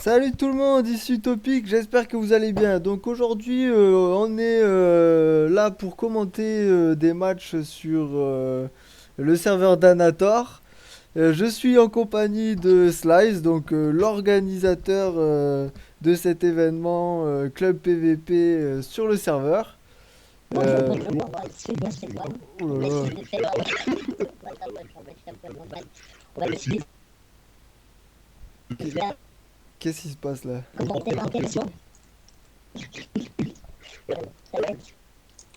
Salut tout le monde, ici Utopic, j'espère que vous allez bien. Donc aujourd'hui, on est là pour commenter des matchs sur le serveur d'Anator. Je suis en compagnie de Slice, donc l'organisateur de cet événement Club PVP sur le serveur. Euh, oh là là, qu'est- qu'est-ce qui se passe là?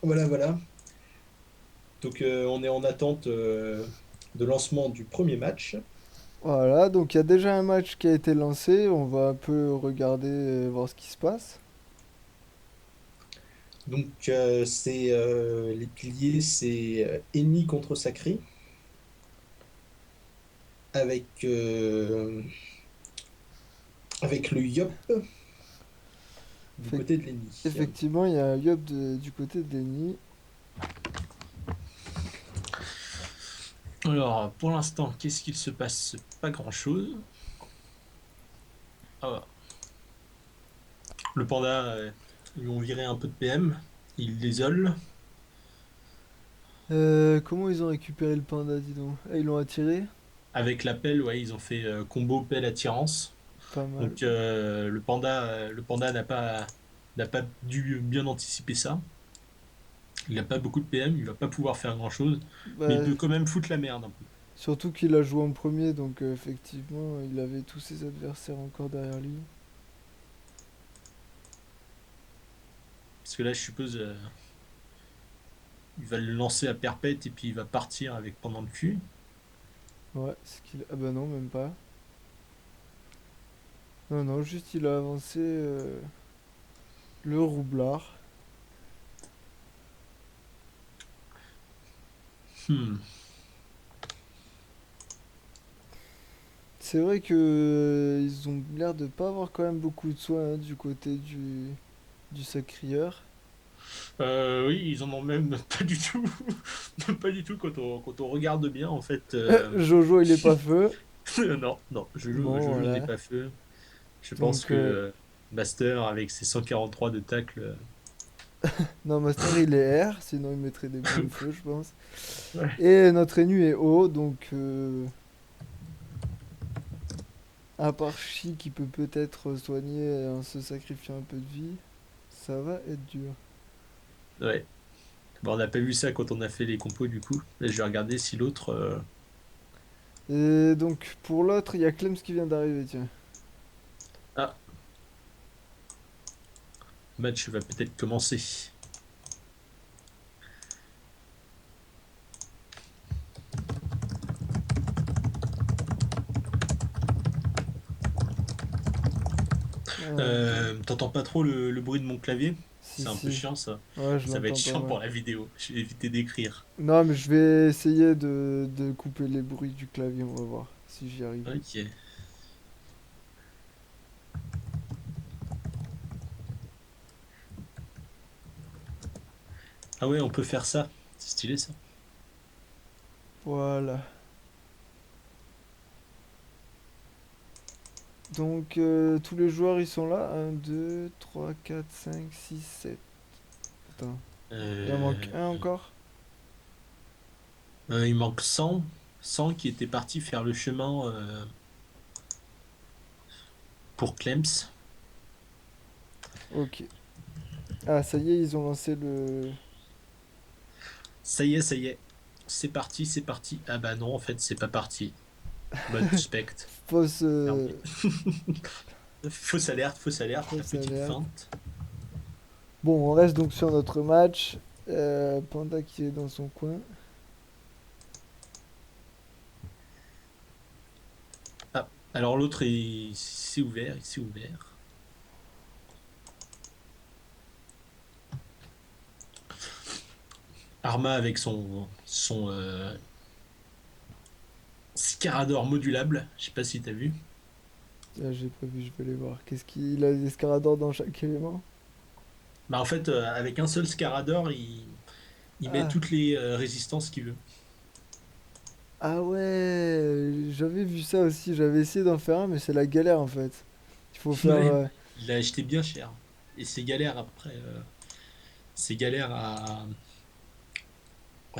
Voilà, voilà. Donc on est en attente de lancement du premier match. Voilà, donc il y a déjà un match qui a été lancé, on va un peu regarder, voir ce qui se passe. Donc c'est les piliers, c'est Eni contre Sacré avec avec le Yop du Fait côté de l'Eni. Effectivement, il y a un Yop du côté de Lenny. Alors, pour l'instant, qu'est-ce qu'il se passe? Pas grand-chose. Ah, le panda, ils lui ont viré un peu de PM. Il l'isole. Comment ils ont récupéré le panda, dis donc? Ah, ils l'ont attiré? Avec la pelle, ouais, ils ont fait combo pelle attirance. Pas mal. Donc le panda n'a pas dû bien anticiper ça. Il n'a pas beaucoup de PM, il va pas pouvoir faire grand-chose, mais il Bah, peut quand même foutre la merde un peu. surtout qu'il a joué en premier, donc effectivement, il avait tous ses adversaires encore derrière lui. Parce que là, je suppose, il va le lancer à perpète et puis il va partir avec pendant le cul. Ouais, ah bah non, même pas. Non, non, juste il a avancé le roublard. Hmm. C'est vrai que ils ont l'air de pas avoir quand même beaucoup de soins hein, du côté du sacrieur. Oui, ils en ont même pas du tout. Même pas du tout quand on regarde bien, en fait. Jojo, il est pas feu. Non, non, Bon, je n'ai voilà. pas feu. Je pense Donc, que Master, avec ses 143 de tacle, non, Master il est R, sinon il mettrait des boules feu, je pense. ouais. Et notre ennemi est haut, donc à part Chi qui peut peut-être soigner en se sacrifiant un peu de vie, ça va être dur. Ouais. Bon, on n'a pas vu ça quand on a fait les compos, du coup. Là, je vais regarder si l'autre. Et donc pour l'autre, il y a Clems qui vient d'arriver, tiens. Ah, le match va peut-être commencer. Ah, ok. T'entends pas trop le bruit de mon clavier? Si, C'est un peu si. chiant, ça. Ouais, je Ça va être l'entends pas chiant mal. pour la vidéo. Je vais éviter d'écrire. Non, mais je vais essayer de couper les bruits du clavier, on va voir si j'y arrive. Ok. Ah ouais, on peut faire ça. C'est stylé, ça. Voilà. Donc tous les joueurs ils sont là. Un, 2, 3, 4, 5, 6, 7. Attends. Il en manque Euh, un encore? il manque 100. 100 qui était parti faire le chemin pour Clems. Ok. Ah, ça y est, ils ont lancé le. Ça y est, ça y est. C'est parti, c'est parti. Ah bah non, en fait, c'est pas parti. Mode suspect. Fausse, Merde. Fausse alerte, la fausse petite alerte. feinte. Bon, on reste donc sur notre match. Panda qui est dans son coin. Ah, alors l'autre, il s'est ouvert, il s'est ouvert. Arma avec son Scarador modulable. Je sais pas si t'as vu. Ah, j'ai pas vu, je vais aller voir. Qu'est-ce qu'il a des escaradors dans chaque élément? Bah en fait, avec un seul Scarador, il met Ah. toutes les résistances qu'il veut. Ah ouais, j'avais vu ça aussi. J'avais essayé d'en faire un, mais c'est la galère en fait. Il faut faire. Ouais, il l'a acheté bien cher. Et c'est galère après. C'est galère à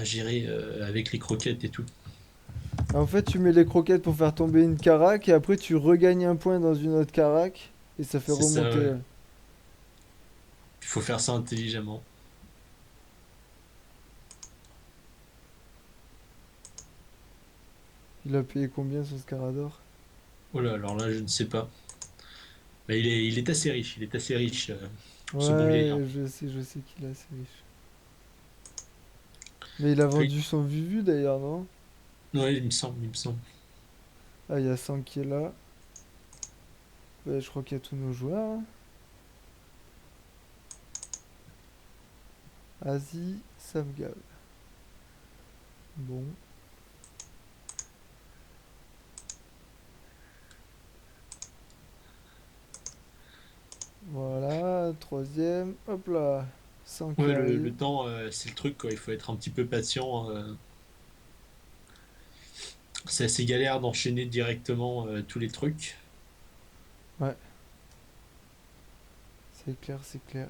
gérer avec les croquettes et tout. En fait, tu mets les croquettes pour faire tomber une carac et après tu regagnes un point dans une autre carac et ça fait C'est ça, remonter. ouais. Il faut faire ça intelligemment. Il a payé combien son Scarador? Oh là, alors là, je ne sais pas. Mais il est assez riche. Il est assez riche, ce bon vieillard. Ouais, je sais qu'il est assez riche. Mais il a Oui. vendu son Vivu d'ailleurs, non? Ouais, il me semble, il me semble. Ah, il y a 100 qui est là. Ouais, je crois qu'il y a tous nos joueurs, hein. Asie, ça me gave. Bon. Voilà, troisième. Hop là. 100 qui Ouais, arrive. le temps, c'est le truc, quoi. Il faut être un petit peu patient. C'est assez galère d'enchaîner directement tous les trucs. Ouais, c'est clair, c'est clair.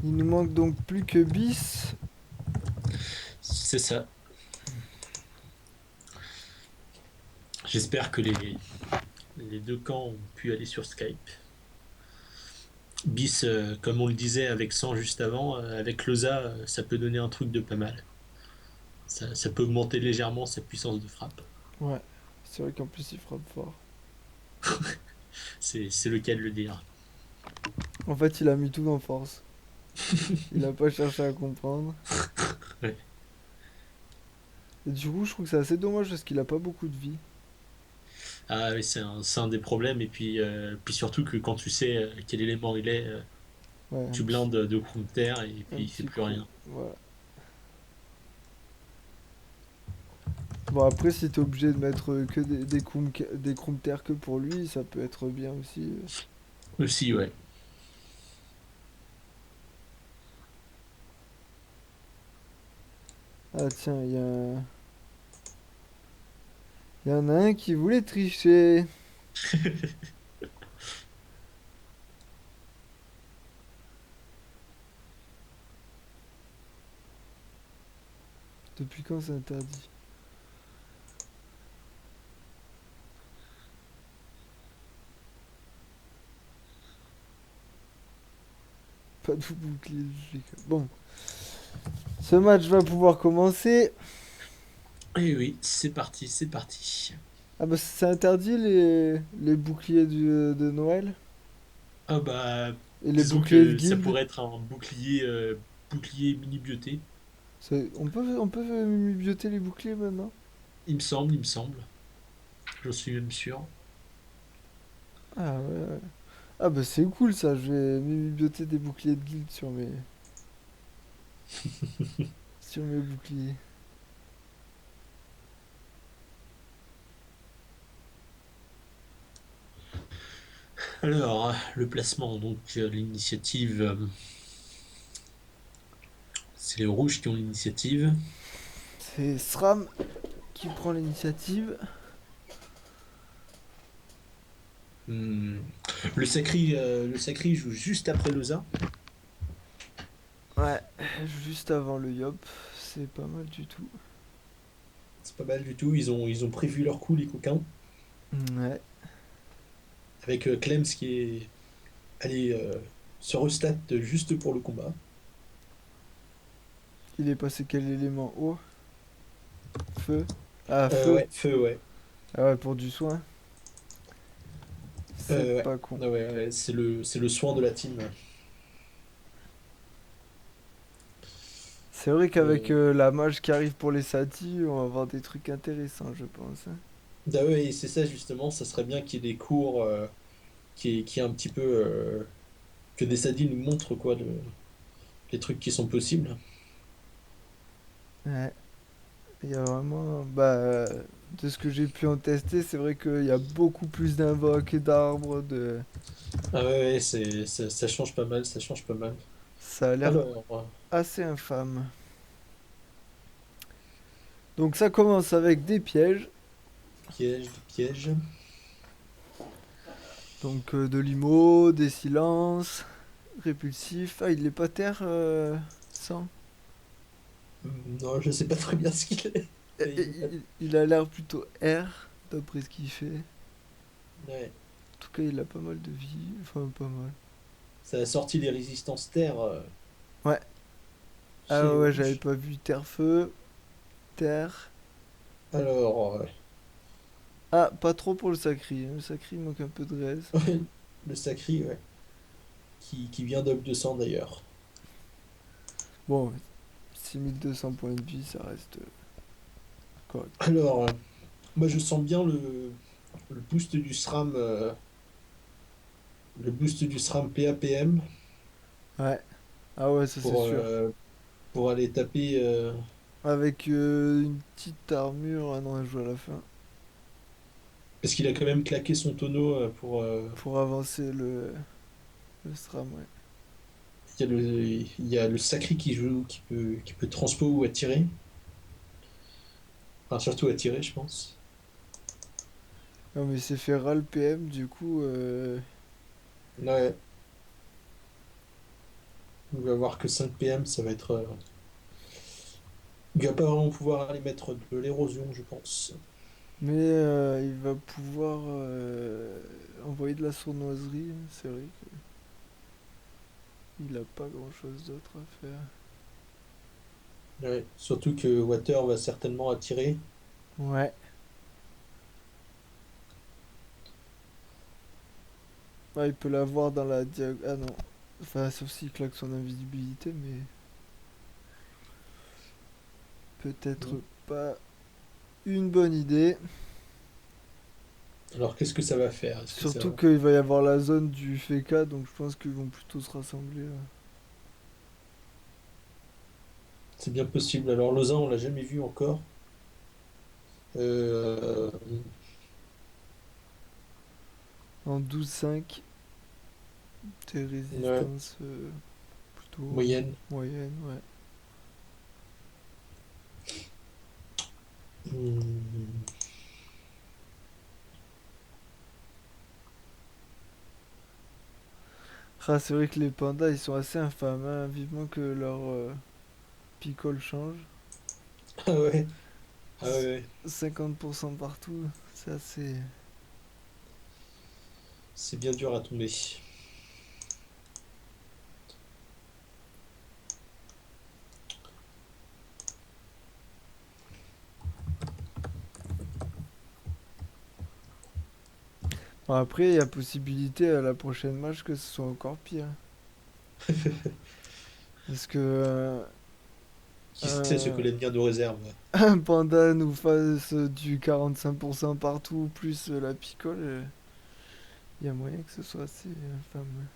Il nous manque donc plus que bis. C'est ça. J'espère que les deux camps ont pu aller sur Skype. Bis, comme on le disait avec 100 juste avant, avec Loza, ça peut donner un truc de pas mal. Ça peut augmenter légèrement sa puissance de frappe. Ouais, c'est vrai qu'en plus il frappe fort. C'est le cas de le dire. En fait, il a mis tout en force. Il a pas cherché à comprendre. Ouais. Et du coup, je trouve que c'est assez dommage parce qu'il a pas beaucoup de vie. Ah oui, c'est un des problèmes. Et puis, puis surtout que quand tu sais quel élément il est, Ouais, tu blindes de Krumter et un puis il fait petit plus coup. rien. Voilà. Bon, après, si t'es obligé de mettre que des Krumter que pour lui, ça peut être bien aussi. Aussi, ouais. Ah, tiens, il y en a un qui voulait tricher. Depuis quand c'est interdit? Pas de bouclier. Bon, ce match va pouvoir commencer. Et oui, c'est parti, c'est parti. Ah bah c'est interdit les boucliers de Noël Ah bah, et les disons boucliers de que ça guilde. pourrait être un bouclier, bouclier mini bioté. On peut bioter les boucliers maintenant? Il me semble, il me semble. Je suis même sûr. Ah ouais, ouais. Ah bah c'est cool ça, je vais bioter des boucliers de guilde sur mes boucliers. Alors, le placement, donc l'initiative, c'est les rouges qui ont l'initiative. C'est SRAM qui prend l'initiative. Hmm. Le Sacri joue juste après Loza. Ouais, juste avant le Yop, c'est pas mal du tout. C'est pas mal du tout. Ils ont prévu leur coup, les coquins. Ouais, Avec Clems qui est allé se restat juste pour le combat. il est passé quel élément haut? Feu. Ah, feu. Ouais, feu, ouais. Ah ouais, pour du soin. C'est Ouais. pas con. Ouais, ouais, c'est le soin de la team. C'est vrai qu'avec Euh, la mage qui arrive pour les satis, on va avoir des trucs intéressants, je pense, hein. ah ouais, et c'est ça justement, ça serait bien qu'il y ait des cours qui est un petit peu que des sadis nous montrent quoi les trucs qui sont possibles. Ouais, il y a vraiment. Bah, de ce que j'ai pu en tester, c'est vrai qu'il y a beaucoup plus d'invoques et d'arbres. Ah ouais, ouais, ça change pas mal, ça change pas mal. Ça a l'air Alors, assez infâme. Donc ça commence avec des pièges. piège, piège. Donc de l'IMO, des silences, répulsifs. Ah, il est pas terre sans. Non, je sais pas très bien ce qu'il est. Mais il est pas- Il a l'air plutôt R, d'après ce qu'il fait. Ouais. En tout cas, il a pas mal de vie. Enfin, pas mal. Ça a sorti les résistances terre Ouais. chez les Ah ouais, j'avais rouges. pas vu terre-feu, terre. Alors, Ah, pas trop pour le sacri, hein. Le sacri manque un peu de graisse. le Sacri, ouais. Qui vient d'Op 200 d'ailleurs. Bon, 6200 points de vie, ça reste correct. Alors, moi je sens bien le boost du SRAM, le boost du SRAM PAPM Ouais. Ah ouais, ça c'est pour, sûr. euh, pour aller taper. Avec une petite armure. Ah non, elle joue à la fin. Parce qu'il a quand même claqué son tonneau pour. Pour avancer le SRAM, ouais. Il y a le Sacri qui joue, qui peut transpo ou attirer. Enfin, surtout attirer, je pense. Non, mais c'est fait ras le PM, du coup. Ouais, il va avoir que 5 PM, ça va être. Il va pas vraiment pouvoir aller mettre de l'érosion, je pense. Mais il va pouvoir envoyer de la sournoiserie. C'est vrai qu'il a pas grand chose d'autre à faire. Ouais, surtout que Water va certainement attirer. Ouais. Ah, il peut l'avoir dans la diagonale. Ah non. Enfin, sauf s'il claque son invisibilité, mais peut-être pas une bonne idée. Alors qu'est-ce que ça va faire? Est-ce que ça Surtout va... qu'il va y avoir la zone du FK, donc je pense qu'ils vont plutôt se rassembler là. C'est bien possible. Alors Lausanne, on l'a jamais vu encore. Euh, En 12-5, des ouais, résistances plutôt moyenne. moyennes, ouais. Hmm. Ah, c'est vrai que les pandas ils sont assez infâmes, hein. Vivement que leur picole change. Ah ouais, ah ouais. 50% partout, c'est assez. C'est bien dur à tomber. Bon, après, il y a possibilité à la prochaine match que ce soit encore pire. Parce que Qui sait ce que un, l'avenir nous réserve? un panda nous fasse du 45% partout, plus la picole, il y a moyen que ce soit assez infâme.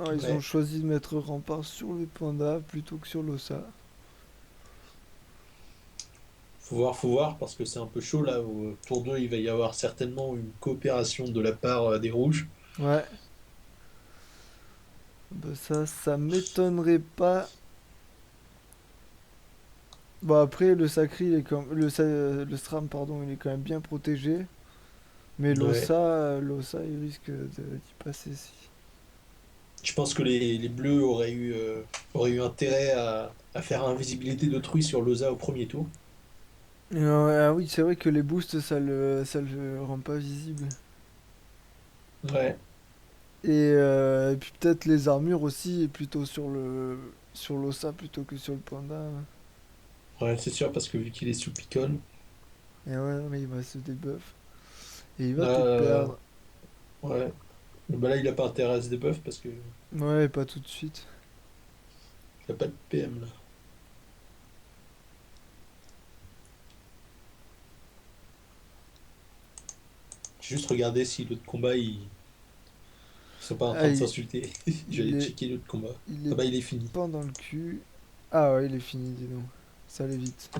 Ah, ils ont Ouais. choisi de mettre rempart sur le panda plutôt que sur l'ossa. Faut voir, parce que c'est un peu chaud là. Au tour 2, il va y avoir certainement une coopération de la part des rouges. Ouais, bah ça m'étonnerait pas. Bon après le sacri il est comme le SRAM pardon il est quand même bien protégé. Mais Ouais. l'ossa il risque d'y passer si. Je pense que les bleus auraient eu intérêt à faire invisibilité d'autrui sur Loza au premier tour. Ah oui c'est vrai que les boosts ça le rend pas visible. Ouais. Et puis peut-être les armures aussi plutôt sur l'ossa plutôt que sur le panda. Ouais, c'est sûr, parce que vu qu'il est sous picole. Et ouais mais il va se debuff. Et il va te Euh, perdre. ouais. Bah là, il a pas intérêt à se debuff parce que Ouais pas tout de suite. il a pas de PM là. J'ai juste regardé si l'autre combat, ils sont pas en Ah train de s'insulter. il J'allais est checker l'autre combat. il Ah est bah, il est fini. pas dans le cul. Ah ouais il est fini dis donc. Ça allait vite.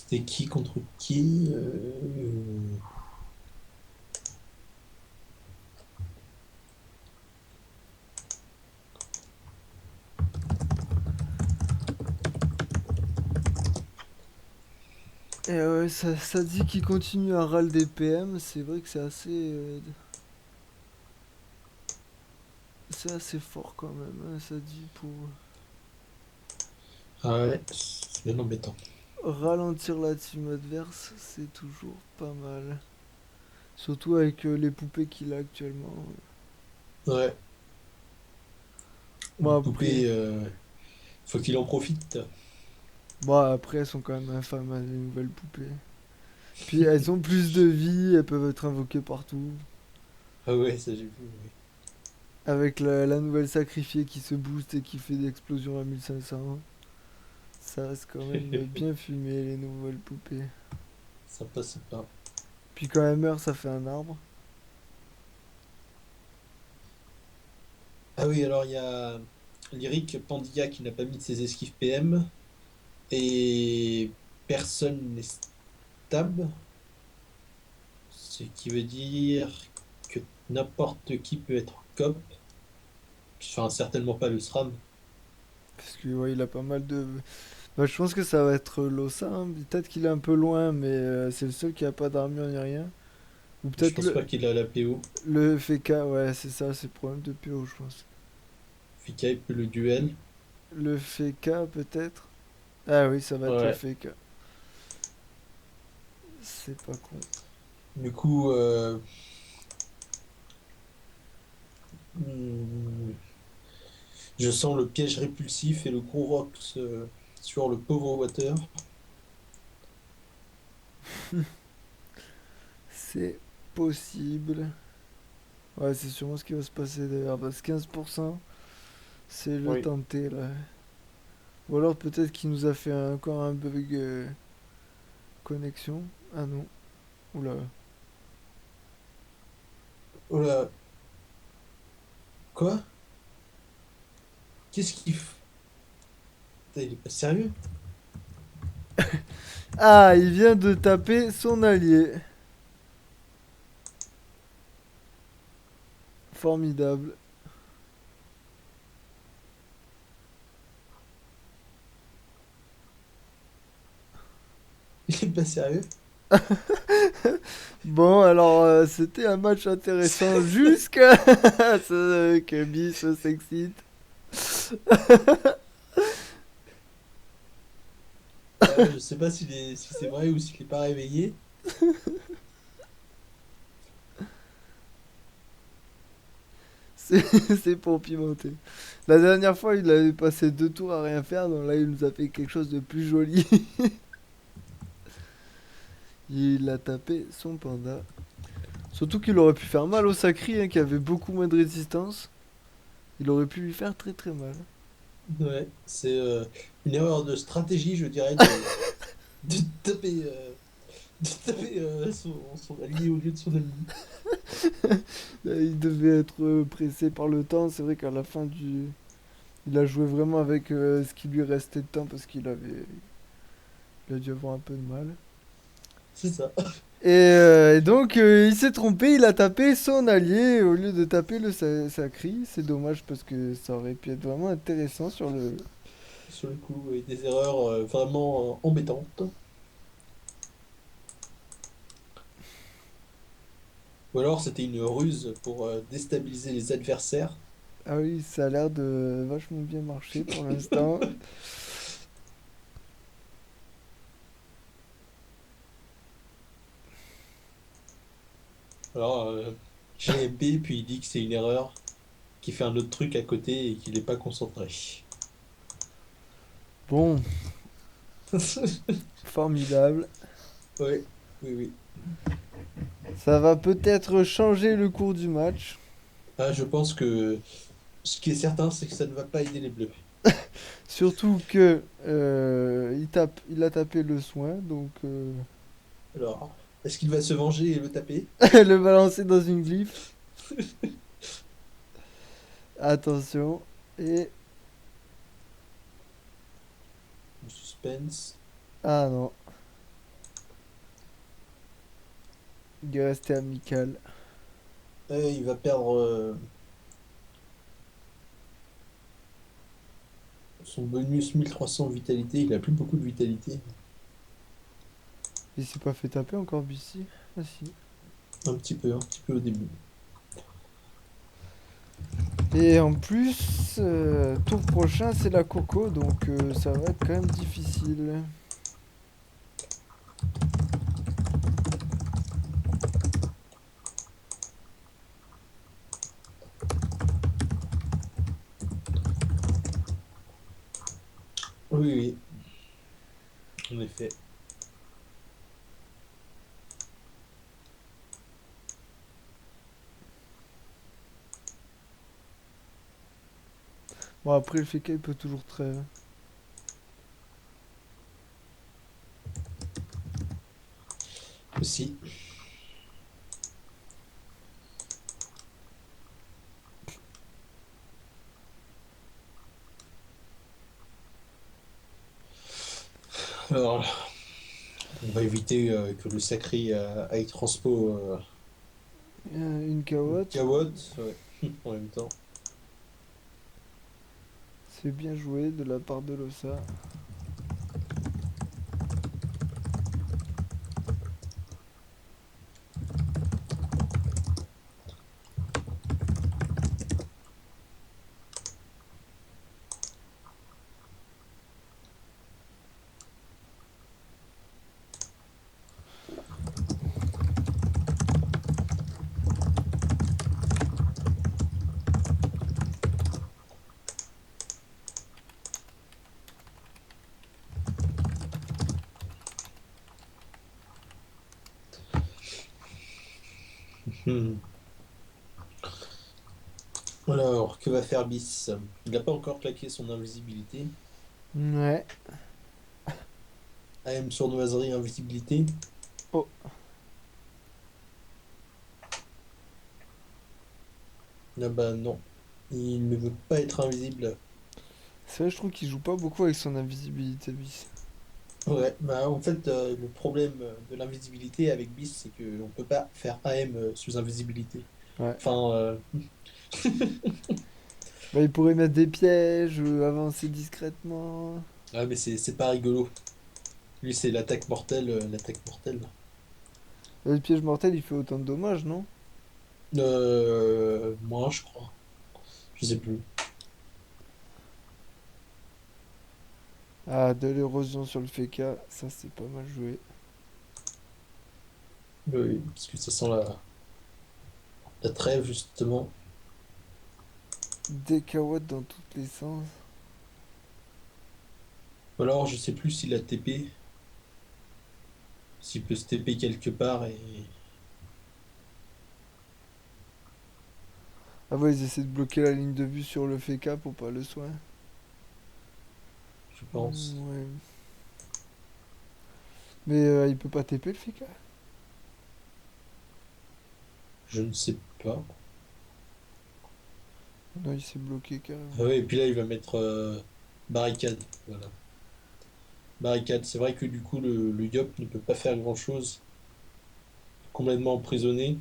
C'était qui contre qui? Et ouais, ça dit qu'il continue à râler des PM, c'est vrai que c'est assez fort quand même, hein, ça dit pour Ah ouais, c'est bien embêtant. ralentir la team adverse, c'est toujours pas mal. Surtout avec les poupées qu'il a actuellement. Ouais, Bon une après, poupée, faut qu'il en profite. bon après elles sont quand même infâmes hein, les nouvelles poupées. Puis elles ont plus de vie, elles peuvent être invoquées partout. Ah ouais, ça j'ai vu, ouais. Avec la nouvelle sacrifiée qui se booste et qui fait des explosions à 1500. Ça reste quand même bien fumé les nouvelles poupées. Sympa, sympa. Puis quand elle meurt, ça fait un arbre. Ah oui, alors il y a Lyric Pandilla qui n'a pas mis de ses esquives PM et personne n'est stab, ce qui veut dire que n'importe qui peut être cop, enfin certainement pas le SRAM. Parce que ouais, il a pas mal de. Bah, je pense que ça va être Losa, hein. Peut-être qu'il est un peu loin, mais c'est le seul qui a pas d'armure ni rien. Ou Je peut-être pense pas qu'il a la PO. le FK, ouais, c'est ça, c'est le problème de PO, je pense. Fika il peut le duel. Le FK, peut-être. Ah oui, ça va être le Ouais. FK. C'est pas con. Du coup, hmm, je sens le piège répulsif et le gros rox sur le pauvre Water. C'est possible. Ouais, c'est sûrement ce qui va se passer d'ailleurs. Parce que 15%, c'est le Oui. tenté là. Ou alors peut-être qu'il nous a fait encore un bug connexion. Ah non. Oula. Oh là, quoi? Qu'est-ce qu'il fait? Il est pas sérieux? Ah, il vient de taper son allié. Formidable. Il est pas sérieux? Bon, alors c'était un match intéressant jusqu'à que Bis s'excite. Je sais pas si c'est vrai ou s'il est pas réveillé. C'est c'est pour pimenter. La dernière fois, il avait passé 2 tours à rien faire, donc là, il nous a fait quelque chose de plus joli. Il a tapé son panda. Surtout qu'il aurait pu faire mal au Sacri, hein, qui avait beaucoup moins de résistance. Il aurait pu lui faire très très mal. Ouais, c'est une erreur de stratégie, je dirais, de taper, de taper son allié au lieu de son ennemi. Il devait être pressé par le temps. C'est vrai qu'à la fin du. Il a joué vraiment avec ce qui lui restait de temps parce qu'il avait. Il a dû avoir un peu de mal. C'est ça. Et donc, il s'est trompé, il a tapé son allié au lieu de taper le Sacri. C'est dommage parce que ça aurait pu être vraiment intéressant sur le. Sur le coup, ouais, des erreurs vraiment embêtantes. Ou alors c'était une ruse pour déstabiliser les adversaires. Ah oui, ça a l'air de vachement bien marcher pour l'instant. Alors, GMP, puis il dit que c'est une erreur, qu'il fait un autre truc à côté et qu'il n'est pas concentré. Bon, formidable. Ouais, oui, oui. Ça va peut-être changer le cours du match. Ah, je pense que ce qui est certain, c'est que ça ne va pas aider les Bleus. Surtout que il a tapé le soin, donc Alors, est-ce qu'il va se venger et le taper? le balancer dans une glyphe. Attention. Et Le suspense. ah non. Il est resté amical. Il va perdre son bonus 1300 vitalité. Il a plus beaucoup de vitalité. Il s'est pas fait taper encore, BC? Ah si. Un petit peu au début. Et en plus, tour prochain, c'est la Coco, donc ça va être quand même difficile. Oui, oui, en effet. Bon, après, le FK, il peut toujours très. Aussi. Alors, on va éviter que le sacré aille transpo Une carotte. Kawotte, ouais, en même temps. C'est bien joué de la part de Lossa. Hmm. Alors, que va faire Bis? Il n'a pas encore claqué son invisibilité. Ouais. AM sournoiserie, invisibilité. Oh. Ah bah non. Il ne veut pas être invisible. C'est vrai, je trouve qu'il joue pas beaucoup avec son invisibilité, bis. Ouais, bah en fait, le problème de l'invisibilité avec Bis, c'est qu'on peut pas faire AM sous invisibilité. Ouais. Enfin, Bah, il pourrait mettre des pièges, avancer discrètement. ah, mais c'est pas rigolo. Lui, c'est l'attaque mortelle, l'attaque mortelle. Le piège mortel, il fait autant de dommages, non? Moins, je crois. Je sais plus. Ah, de l'érosion sur le FK, ça c'est pas mal joué. Oui, parce que ça sent la trêve, justement. Des carottes dans tous les sens. Ou alors, je sais plus s'il a TP. S'il peut se TP quelque part, et Ah ouais, ils essaient de bloquer la ligne de vue sur le FK pour pas le soin. je pense. Ouais. Mais il peut pas TP le FK. Je ne sais pas. Non, il s'est bloqué Ah carrément. ouais, et puis là, il va mettre barricade. Voilà. Barricade. C'est vrai que du coup, le Yop ne peut pas faire grand-chose. Complètement emprisonné.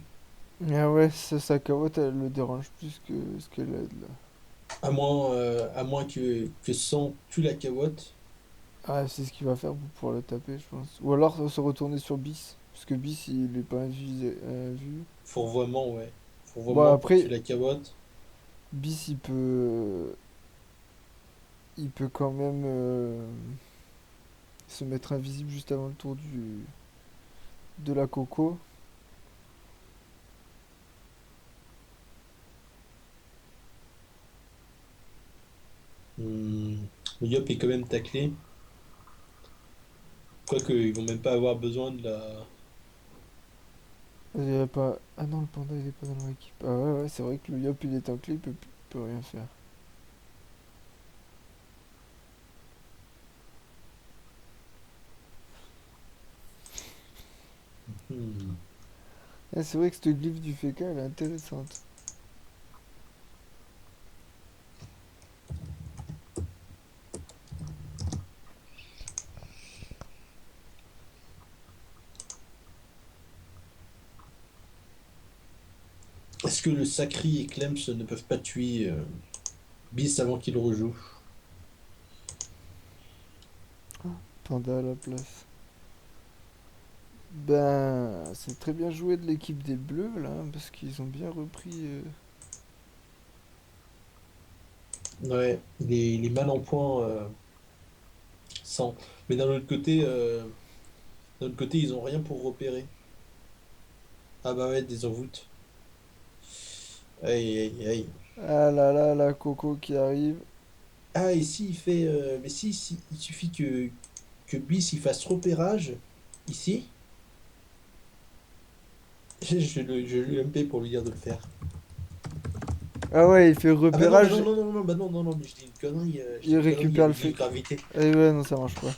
Ah ouais, sa carotte, elle le dérange plus que ce qu'elle aide là. À moins que Sang tue la cawotte. Ah, c'est ce qu'il va faire pour pouvoir le taper, je pense. Ou alors se retourner sur Bis. Parce que Bis, il est pas vu. Fourvoiement, ouais. Bon, Fourvoiement pour tuer après, la cawotte. Bis, il peut. Il peut quand même se mettre invisible juste avant le tour de la Coco. Le Yop est quand même taclé. Quoique, ils vont même pas avoir besoin de la. Il y a pas... Ah non, le panda il est pas dans leur équipe. Ah ouais, ouais, c'est vrai que le Yop il est enclé, il peut rien faire. Hmm. Ah, c'est vrai que cette glyphe du FK elle est intéressante. Est-ce que le Sacri et Clems ne peuvent pas tuer Bis avant qu'il rejoue? Panda à la place. Ben, c'est très bien joué de l'équipe des Bleus là, hein, parce qu'ils ont bien repris. Ouais, il est mal en point sans. Mais d'un autre côté, ils ont rien pour repérer. Ah bah ouais, des envoûtes. Aïe, aïe, aïe. Ah là là, la Coco qui arrive. Ah, et si il fait. Mais si, il suffit que Bis il fasse repérage ici. Je vais le MP pour lui dire de le faire. Ah ouais, il fait Ah bah non, bah non, repérage, non, non, non, bah non, non, non, mais je dis il une connerie, il y récupère a le le guide fake. gravité. Eh ouais, non, ça marche pas.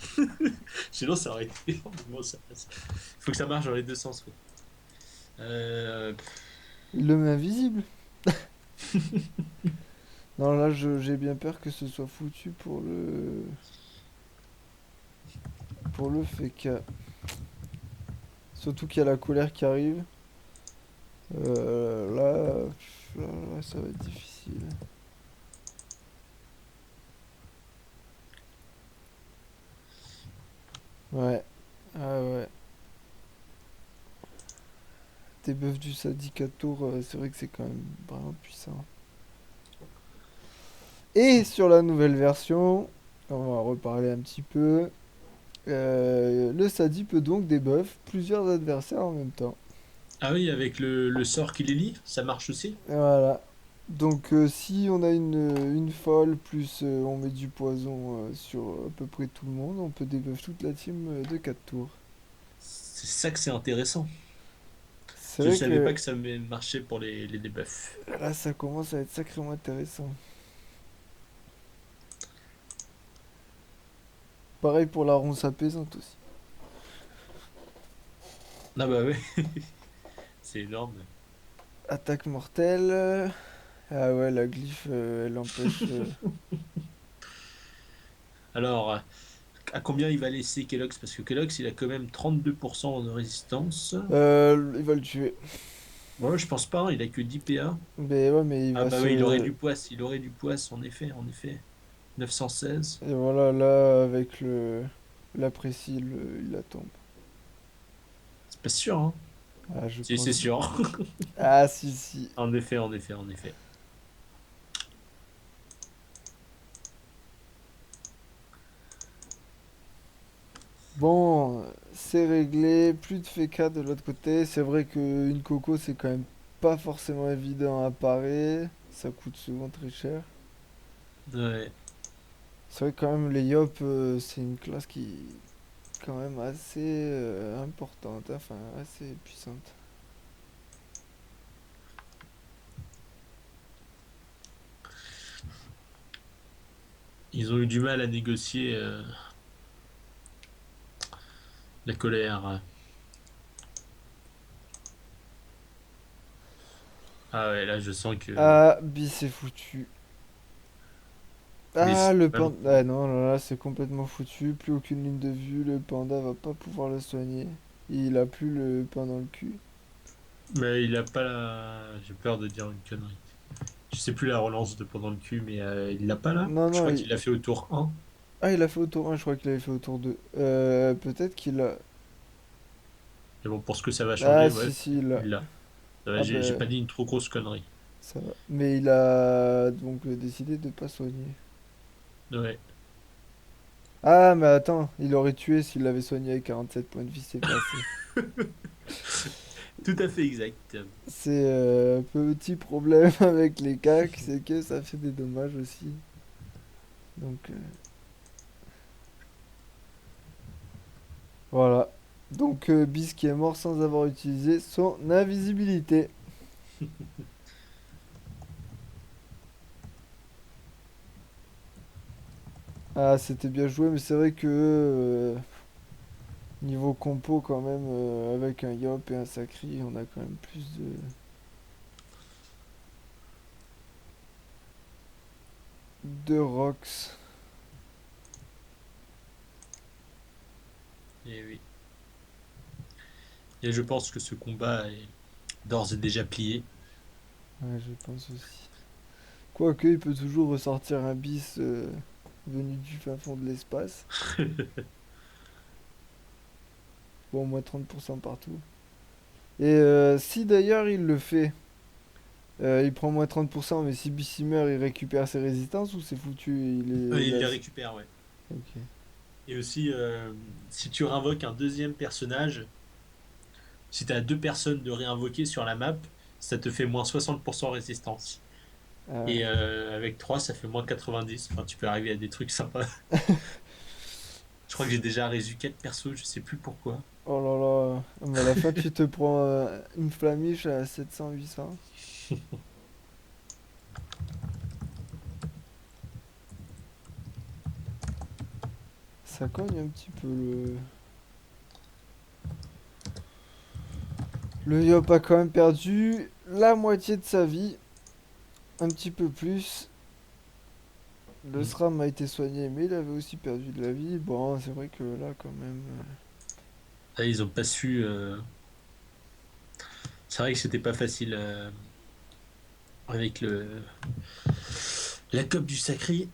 Sinon, ça aurait été. Bon, faut que ça marche dans les deux sens, quoi. Euh, Il le met invisible. Non, là, j'ai bien peur que ce soit foutu pour le fake. Surtout qu'il y a la colère qui arrive. Là, ça va être difficile. Ouais. Ah ouais. Tes buffs du Sadicator, c'est vrai que c'est quand même vraiment puissant. Et sur la nouvelle version, on va reparler un petit peu. Le Sadi peut donc debuff plusieurs adversaires en même temps. Ah oui, avec le sort qui les lie, ça marche aussi. Voilà. Donc si on a une folle, plus on met du poison sur à peu près tout le monde, on peut debuff toute la team de 4 tours. C'est ça que c'est intéressant. C'est Je vrai savais pas que que ça marchait pour les debuffs. là ça commence à être sacrément intéressant. Pareil pour la ronce apaisante aussi. Ah bah ouais, c'est énorme. Attaque mortelle. Ah ouais, la glyphe, elle empêche. Alors, à combien il va laisser Kellogg's? Parce que Kellogg's, il a quand même 32% de résistance. Il va le tuer. Ouais, je pense pas, hein, il a que 10 PA. Mais ouais, mais il Ah va bah oui, se. il aurait du poids, en effet, en effet. 916. Et voilà, là, avec l'apprécie, il la tombe. C'est pas sûr, hein. Ah, je Si, c'est pense. sûr. Ah, si, si. En effet, en effet, en effet. Bon, c'est réglé. Plus de FK de l'autre côté. C'est vrai qu'une coco, c'est quand même pas forcément évident à parer. Ça coûte souvent très cher. Ouais. C'est vrai que quand même, les Yop, c'est une classe qui est quand même assez importante. Enfin, assez puissante. Ils ont eu du mal à négocier la colère. Ah ouais, là, je sens que... Ah, bis c'est foutu. Mais Ah, c'est le vraiment... panda. Ah non, là, c'est complètement foutu. Plus aucune ligne de vue. Le panda va pas pouvoir le soigner. Il a plus le pain dans le cul. Mais il a pas la... J'ai peur de dire une connerie. Je sais plus la relance de pendant le cul, mais il l'a pas là. Non, Je non, crois qu'il l'a fait au tour 1. Ah, il a fait au tour 1, je crois qu'il avait fait au tour 2. Peut-être qu'il a. Mais bon, pour ce que ça va Ah, changer, si, ouais, si, il a. il l'a. Ça va, Ah, j'ai ben, pas dit une trop grosse connerie. ça va. Mais il a donc décidé de pas soigner. Ouais, Ah, mais attends, il aurait tué s'il l'avait soigné avec 47 points de vie, c'est pas assez. tout à fait exact. C'est un petit problème avec les cacs, c'est que ça fait des dommages aussi. Donc, voilà. Donc, Bis qui est mort sans avoir utilisé son invisibilité. Ah, c'était bien joué, mais c'est vrai que niveau compo, quand même, avec un Yop et un Sacri, on a quand même plus de Rox. Et oui. Et je pense que ce combat est d'ores et déjà plié. Ouais, je pense aussi. Quoique, il peut toujours ressortir un bis venu du fin fond de l'espace. Bon, au moins 30% partout. Et si d'ailleurs il le fait, il prend moins 30%, mais si Bis il meurt, il récupère ses résistances ou c'est foutu, il Il est les as- récupère, ouais. Ok. Et aussi, si tu réinvoques un deuxième personnage, si tu as deux personnes de réinvoquer sur la map, ça te fait moins 60% résistance. Ah ouais. Et avec 3 ça fait moins 90. Enfin, tu peux arriver à des trucs sympas. Je crois que j'ai déjà résu 4 persos, je sais plus pourquoi. Oh là là. Mais à la fin, tu te prends une flamiche à 700-800. Ça cogne un petit peu le. Le Yop a quand même perdu la moitié de sa vie. Un petit peu plus. Le Mm. SRAM a été soigné, mais il avait aussi perdu de la vie. Bon, c'est vrai que là, quand même. Ah, ils ont pas su. C'est vrai que c'était pas facile avec la cope du sacré.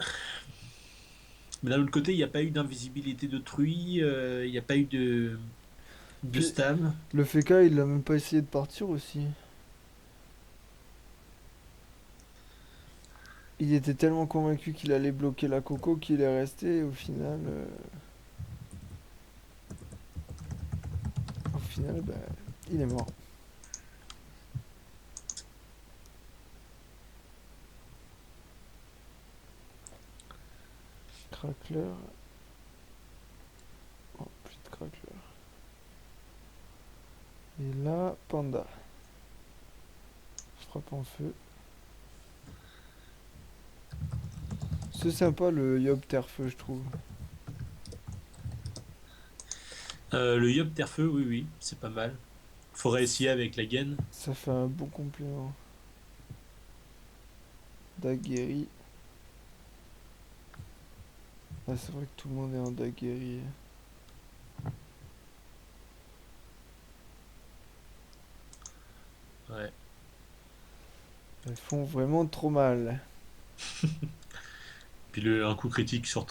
Mais d'un autre côté, il n'y a pas eu d'invisibilité d'autrui, il n'y a pas eu de Puis, stab. le FK, il a même pas essayé de partir aussi. Il était tellement convaincu qu'il allait bloquer la Coco qu'il est resté. Et au final, bah, il est mort. Crackler. Oh, plus de Crackler. Et là, Panda. Frappe en feu. C'est sympa le Yop Terre-Feu, je trouve. Le Yop Terre-Feu, oui, oui, c'est pas mal. Faudrait essayer avec la gaine. Ça fait un bon complément. Daguerri. Ah, c'est vrai que tout le monde est en Daguerri. Ouais. Elles font vraiment trop mal. Puis un coup critique sur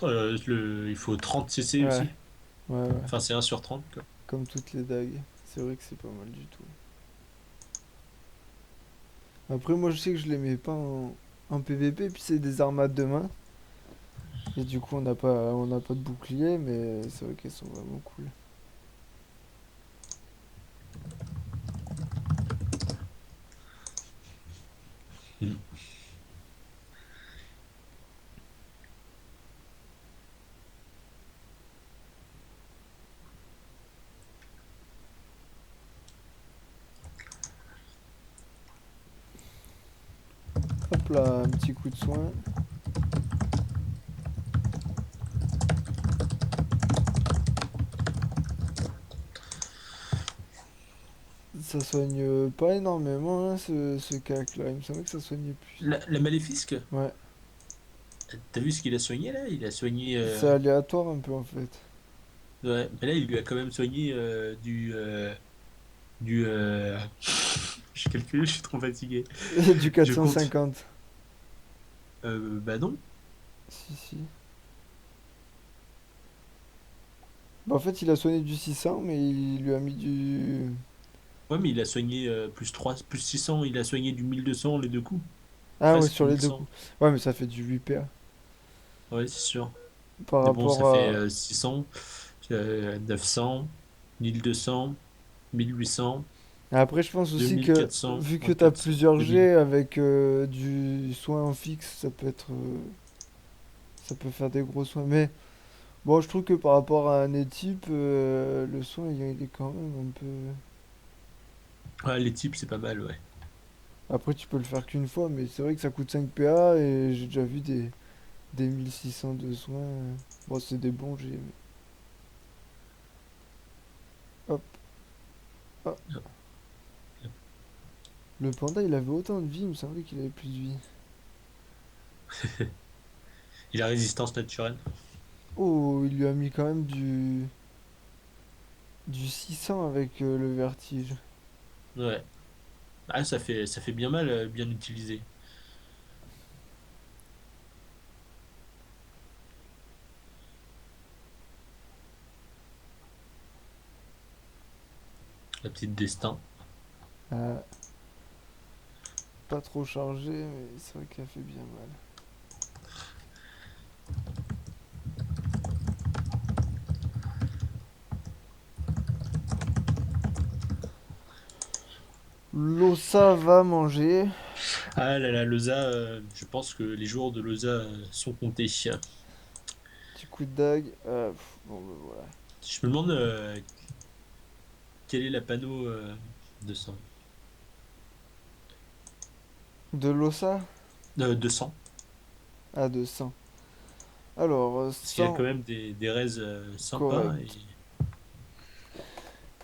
il faut 30 CC Ouais, aussi. ouais, ouais. Enfin, c'est 1 sur 30 quoi. Comme toutes les dagues. C'est vrai que c'est pas mal du tout. Après, moi, je sais que je les mets pas en PVP, puis c'est des armades de main. Et du coup, on n'a pas de bouclier, mais c'est vrai qu'elles sont vraiment cool. Mm. Hop là, un petit coup de soin. Ça soigne pas énormément, hein, ce cac là. Il me semblait que ça soignait plus. La Maléfisque, Ouais, t'as vu ce qu'il a soigné là? Il a soigné. c'est aléatoire un peu en fait. Ouais, mais là, il lui a quand même soigné du. Je calcule, je suis trop fatigué. Du Je compte. 450. Bah non. Si, si. Bah, en fait, il a soigné du 600, mais il lui a mis du. Ouais, mais il a soigné plus 3 plus 600, il a soigné du 1200 les deux coups. Ah ouais, Presque sur les deux 1100. coups. Ouais, mais ça fait du 8 PA. Ouais, c'est sûr. Par Mais bon, ça rapport fait à. 600, 900, 1200, 1800, Après, je pense aussi que 2400, vu que t'as 2400, plusieurs 2000. jets avec du soin en fixe, ça peut être. Ça peut faire des gros soins. Mais bon, je trouve que par rapport à un étype, le soin il est quand même un peu. Ouais, les types, c'est pas mal, ouais. Après, tu peux le faire qu'une fois, mais c'est vrai que ça coûte 5 PA et j'ai déjà vu des 1600 de soins. Bon, c'est des bons jets. Hop. Ah, le panda, il avait autant de vie, il me semblait qu'il avait plus de vie. Il a résistance naturelle. Oh, il lui a mis quand même du 600 avec le vertige. Ouais. Ah, ça fait bien mal, bien utilisé. La petite destin. Euh, Pas trop chargé, mais c'est vrai qu'elle fait bien mal. L'Ossa va manger. Ah là là, Loza, je pense que les jours de Loza sont comptés. Petit coup de dague. Bon, ben voilà. Je me demande quelle est la panneau de sang. De l'Ossa 200. à 200. Alors, Parce qu'il y a quand 100, même des raises sympas. Et... correct.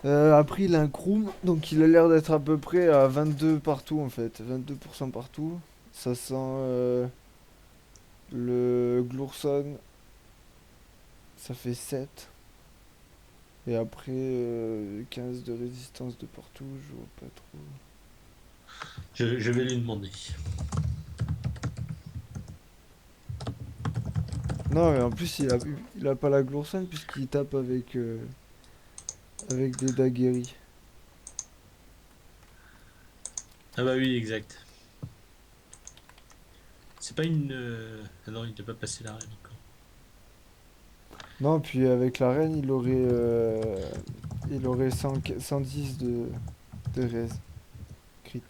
Après, il a un Kroom, donc il a l'air d'être à peu près à 22 partout en fait. 22% partout. Ça sent le Glourson, ça fait 7. Et après, 15 de résistance de partout, je vois pas trop. Je vais lui demander. Non, mais en plus, il a pas la Glourson puisqu'il tape avec des daguerris. Ah bah oui, exact. C'est pas une... Ah non, il n'a pas passé la reine encore. Non, puis avec la reine, il aurait 110 de res. Crit.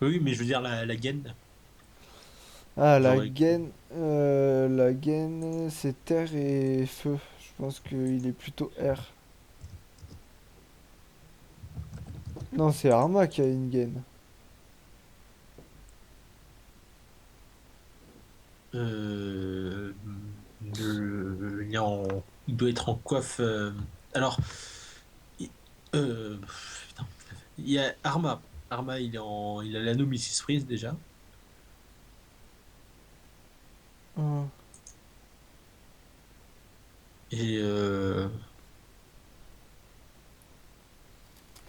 Oui, mais je veux dire la gaine. Ah, Genre avec... La gaine, c'est terre et feu. Je pense qu'il est plutôt air. Non, c'est Arma qui a une gaine. Euh, il doit être en coiffe. Alors, il, putain, il y a Arma. Arma, il a l'anneau Mrs. Freeze déjà. Ah, Et, euh,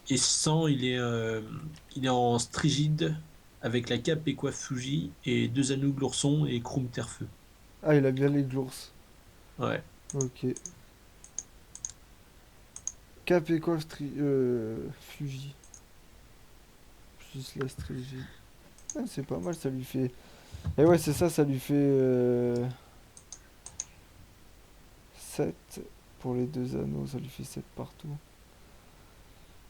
et sans, il est en strigide avec la cape et coiffe Fuji et deux anneaux Glourson et Kroum Terfeu. Ah, il a bien les glours. Ouais. Ok. Cap et quoi, Fuji. Plus la Strigide. Ah, c'est pas mal, ça lui fait. Et ouais, c'est ça, ça lui fait 7 pour les deux anneaux, ça lui fait 7 partout.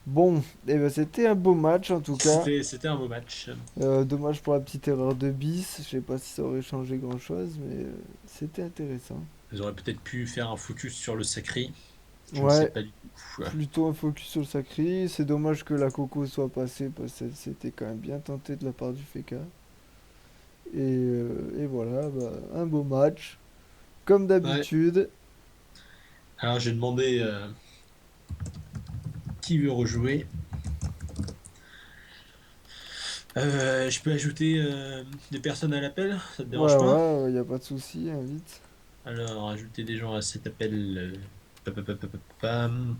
Bon, et ben c'était un beau match en tout cas. C'était un beau match. Dommage pour la petite erreur de bis. Je sais pas si ça aurait changé grand chose, mais c'était intéressant. Ils auraient peut-être pu faire un focus sur le sacré. Je ne sais Ouais, pas du tout. Ouais. plutôt un focus sur le sacré. C'est dommage que la Coco soit passée parce que c'était quand même bien tenté de la part du FK. Et voilà, bah, un beau match. Comme Ouais. d'habitude. Alors j'ai demandé qui veut rejouer. Je peux ajouter des personnes à l'appel, ça te Ouais, dérange pas? ouais, y a pas de souci, hein, vite. Alors, ajouter des gens à cet appel. Pam.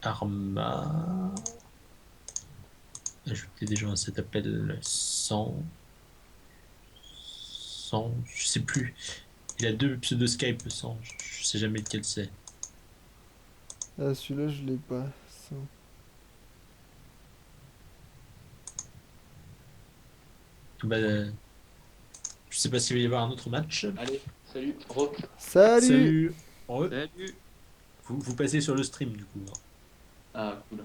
Arma. Ajouter des gens à cet appel 100, je sais plus. Il a deux pseudo Skype 100, je sais jamais lequel c'est. Ah, celui-là, je l'ai pas. Ça. Bah, je sais pas s'il va y avoir un autre match. Allez, salut, Ro. Salut! Salut! Salut. Vous passez sur le stream du coup. Ah, cool.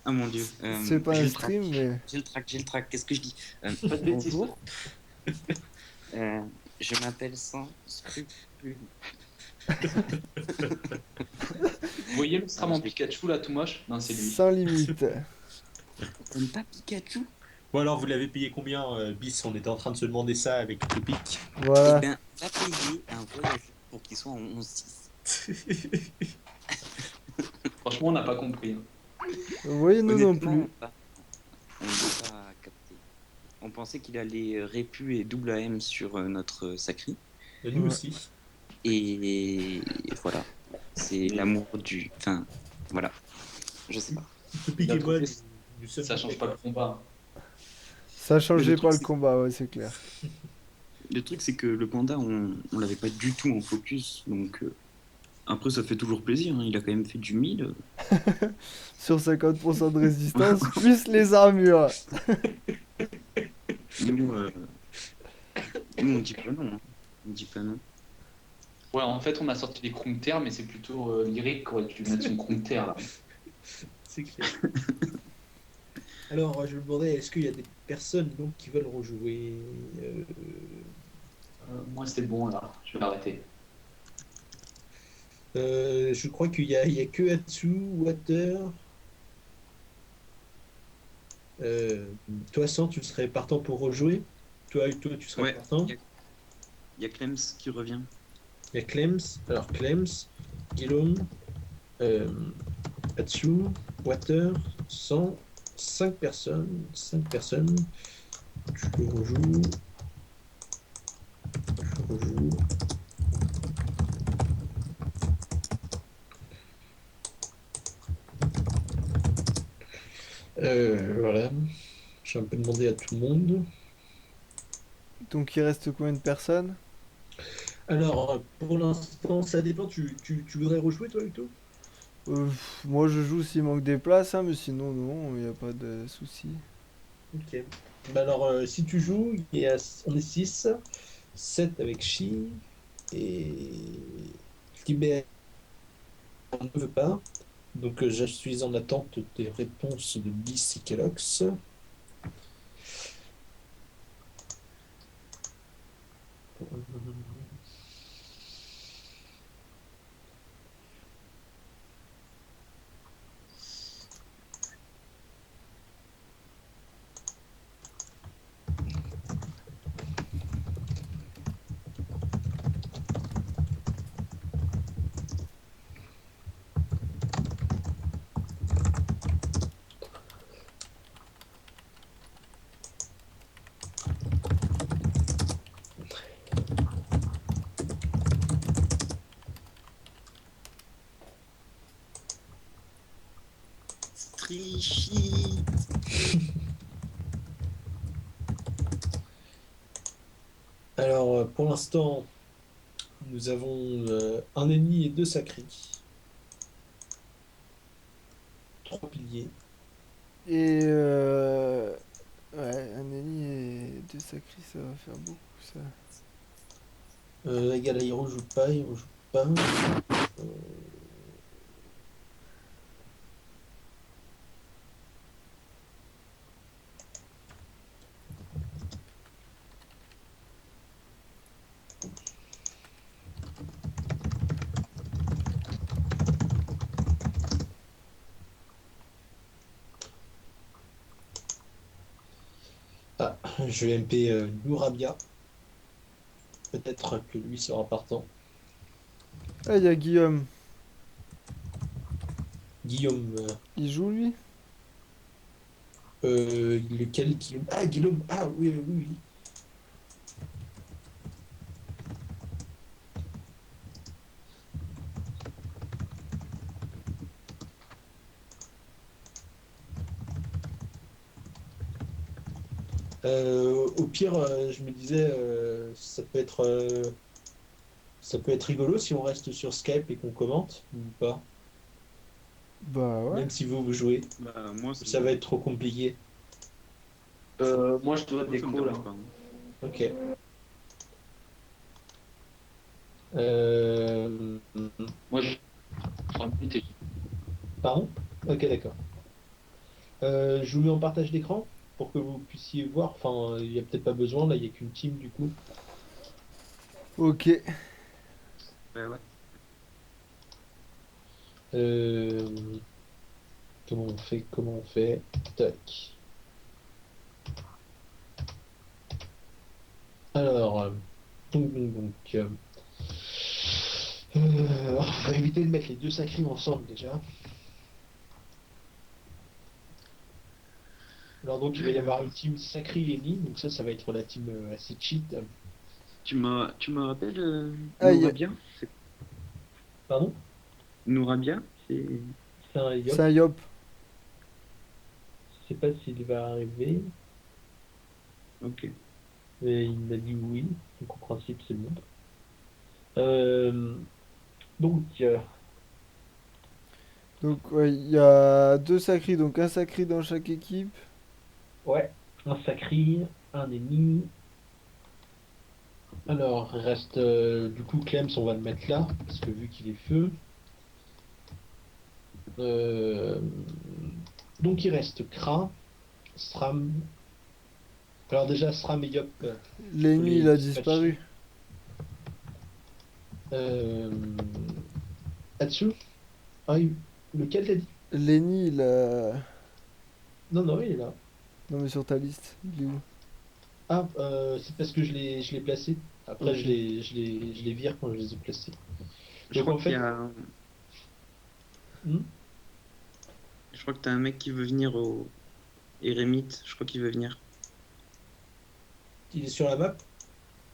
Ah mon dieu. C'est pas J'ai un le track. stream, mais J'ai le track. Qu'est-ce que je dis? Pas de bêtises. bonjour. Euh, je m'appelle sans scrupule. Vous voyez l'Ultraman Pikachu là, tout moche? Non, c'est lui. Sans limite. T'aimes pas Pikachu? Bon alors, vous l'avez payé combien, Bis? On était en train de se demander ça avec le pic. Eh Voilà. ben, va payer un voyageur pour qu'il soit en 11-6. Franchement, on n'a pas compris, hein. Oui, nous non plus. On n'a pas capté. On pensait qu'il allait répu et double AM sur notre Sacri. Et nous Ouais. aussi. Et voilà. C'est l'amour du. Enfin, voilà. Je sais pas. Topic D'un et moi, côté, nous sommes ça change pas le d'accord. combat. Ça Mais le changeait pas truc, le c'est combat, ouais, c'est clair. le truc, c'est que le panda, on l'avait pas du tout en focus. Donc, après, ça fait toujours plaisir, hein. Il a quand même fait du 1000. Sur 50% de résistance, plus les armures. Nous, nous, on dit pas non, hein. On dit pas non. Ouais, en fait, on a sorti les Krumter, mais c'est plutôt Lyric qui aurait dû mettre son Krumter là. C'est clair. Alors, je me demandais, est-ce qu'il y a des personnes donc qui veulent rejouer Moi, c'est bon là, je vais l'arrêter. Je crois qu'il y a que Atsu, Water. Toi, Sans, tu serais partant pour rejouer? Toi, tu serais Ouais, partant? il y a Clems qui revient. Il y a Clems. Alors, Clems, Guillaume, euh, Atsu, Water, Sans, 5 personnes. 5 personnes. Je rejoue. Je rejoue. Voilà. J'ai un peu demandé à tout le monde. Donc il reste combien de personnes? Alors, pour l'instant, ça dépend. Tu voudrais rejouer, toi, Uto? Moi je joue s'il manque des places, hein, mais sinon non, il n'y a pas de souci. Ok. Bah alors, si tu joues, on est 6, 7 avec Chi, et Libère ne veut pas. Donc, je suis en attente des réponses de Bliss et Kellogg's. Strichy. Alors, pour l'instant, nous avons un ennemi et 2 sacrés. 3 piliers. Et ouais, un ennemi et deux sacrés, ça va faire beaucoup ça. Égal, il rejoue pas, il rejoue pas. Euh, Ah, je vais MP Nourabia. Peut-être que lui sera partant. Ah, il y a Guillaume. Guillaume, Il joue lui? lequel Guillaume? Ah, Guillaume, ah oui, oui, oui. Au pire, je me disais, ça peut être rigolo si on reste sur Skype et qu'on commente, ou pas, Bah ouais. même si vous jouez. Bah, moi, Ça va être trop compliqué. Moi, je dois moi, ça me déco là. dérange pas, hein. Ok. Euh, Moi, je 3 minutes et Pardon? Ok, d'accord. Je vous mets en partage d'écran pour que vous puissiez voir. Enfin, il n'y a peut-être pas besoin, là, il n'y a qu'une team du coup. Ok. Ouais, ouais. Euh, Comment on fait? Comment on fait? Tac. Alors, on va éviter de mettre les deux sacrés ensemble déjà. Alors donc il va y avoir une team sacrée Lenny, donc ça va être la team assez cheat. Tu me rappelles Aïe, Nourabia? C'est Pardon? Nourabia? C'est un c'est Yop. un Yop. Je sais pas s'il va arriver, Ok. mais il m'a dit oui. Donc en principe, c'est bon. Euh, donc, Donc, ouais, il y a deux sacris, donc un sacri dans chaque équipe. ouais, un Sacri, un ennemi. Alors, il reste du coup Clems, on va le mettre là, parce que vu qu'il est feu. Euh, donc il reste Kra, Sram. Alors déjà, Sram et Yop, faut Lenny, les il a dispatcher. disparu. Euh, Atsu? Ah, lequel t'as dit? Lenny, il a... Non, non, il est là. Non, mais sur ta liste, il est où? Ah, c'est parce que je l'ai placé. Après, Ok. je les vire quand je les ai placés. Je Donc crois en qu'il y fait, a. hmm, Je crois que t'as un mec qui veut venir au Eremite. Je crois qu'il veut venir. il est sur la map?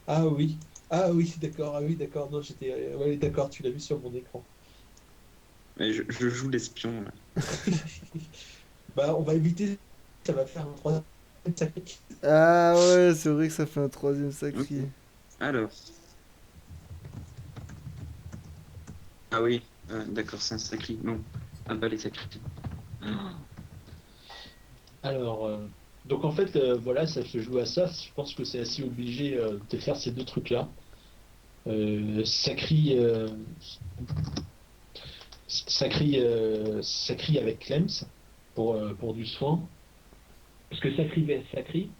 Ah oui. Ah oui, d'accord. Ah oui, d'accord. Non, j'étais. Ouais, d'accord, tu l'as vu sur mon écran. Ouais, je joue l'espion là. Bah, on va éviter. Ça va faire un troisième sacré. Ah ouais, c'est vrai que ça fait un troisième Ok. sacré. Alors. Ah oui. D'accord, c'est un sacré. Non. Ah bah les sacrés. Alors, donc en fait, voilà, ça se joue à ça. Je pense que c'est assez obligé de faire ces deux trucs-là. Sacri, Sacri avec Clems pour du soin. Parce que Sacri vs Sacri,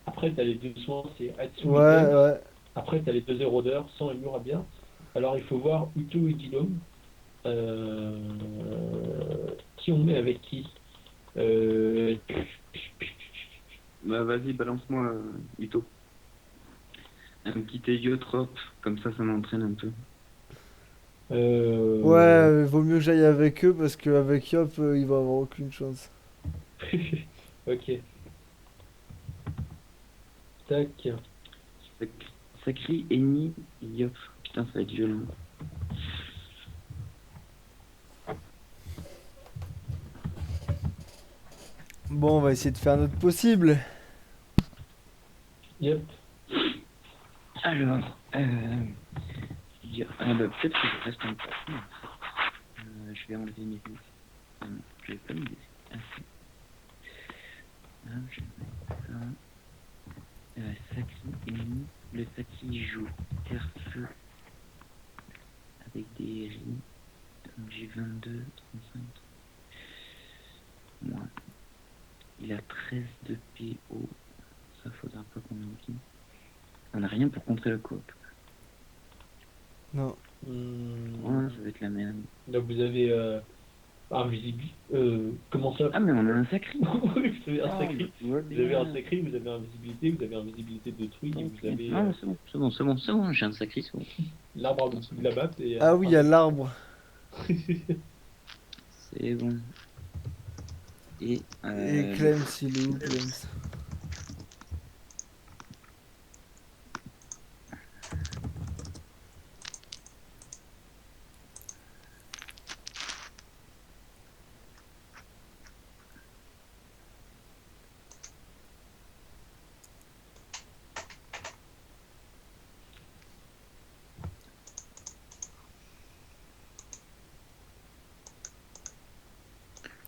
après, tu as les deux soins, c'est Atsu et Ouais, Clems. ouais. Après, tu as les deux érodeurs, Sang et Murabia. Alors, il faut voir Utu et Guillaume. Euh, qui on met avec qui? Euh, Bah vas-y, balance-moi Ito. Un petit héliotrope. Comme ça m'entraîne un peu. Ouais, euh, vaut mieux que j'aille avec eux parce qu'avec Yop, il va avoir aucune chance. Ok. Tac. Sac- Sacré, Eni, Yop. Putain, ça va être violent. Bon, on va essayer de faire notre possible. Yep. Alors, ah bah, peut-être que je reste en place. Non, je vais enlever mes dés. Ah non, je vais pas mes dés. Ah, si. Là, je vais mettre ça. Saki ennemi. Le Saki joue terre-feu avec des riz. Donc j'ai 22, 35. Moi, il a 13 de PO. Ça faudra pas qu'on oublie. On n'a rien pour contrer le coop. Non. Ouais, ça va être la merde. Là, vous avez invisibilité. Comment ça? Ah, mais on a un sacré. Oui, vous avez un Oh, sacré. bah, Vous avez un bien. sacré, vous avez invisibilité détruit, et Ok. vous avez Ah, c'est bon, j'ai un sacré, c'est bon. l'arbre en dessous de la map et Ah oui, il y a l'arbre. C'est bon. Et Et Clems, il est où, Clems?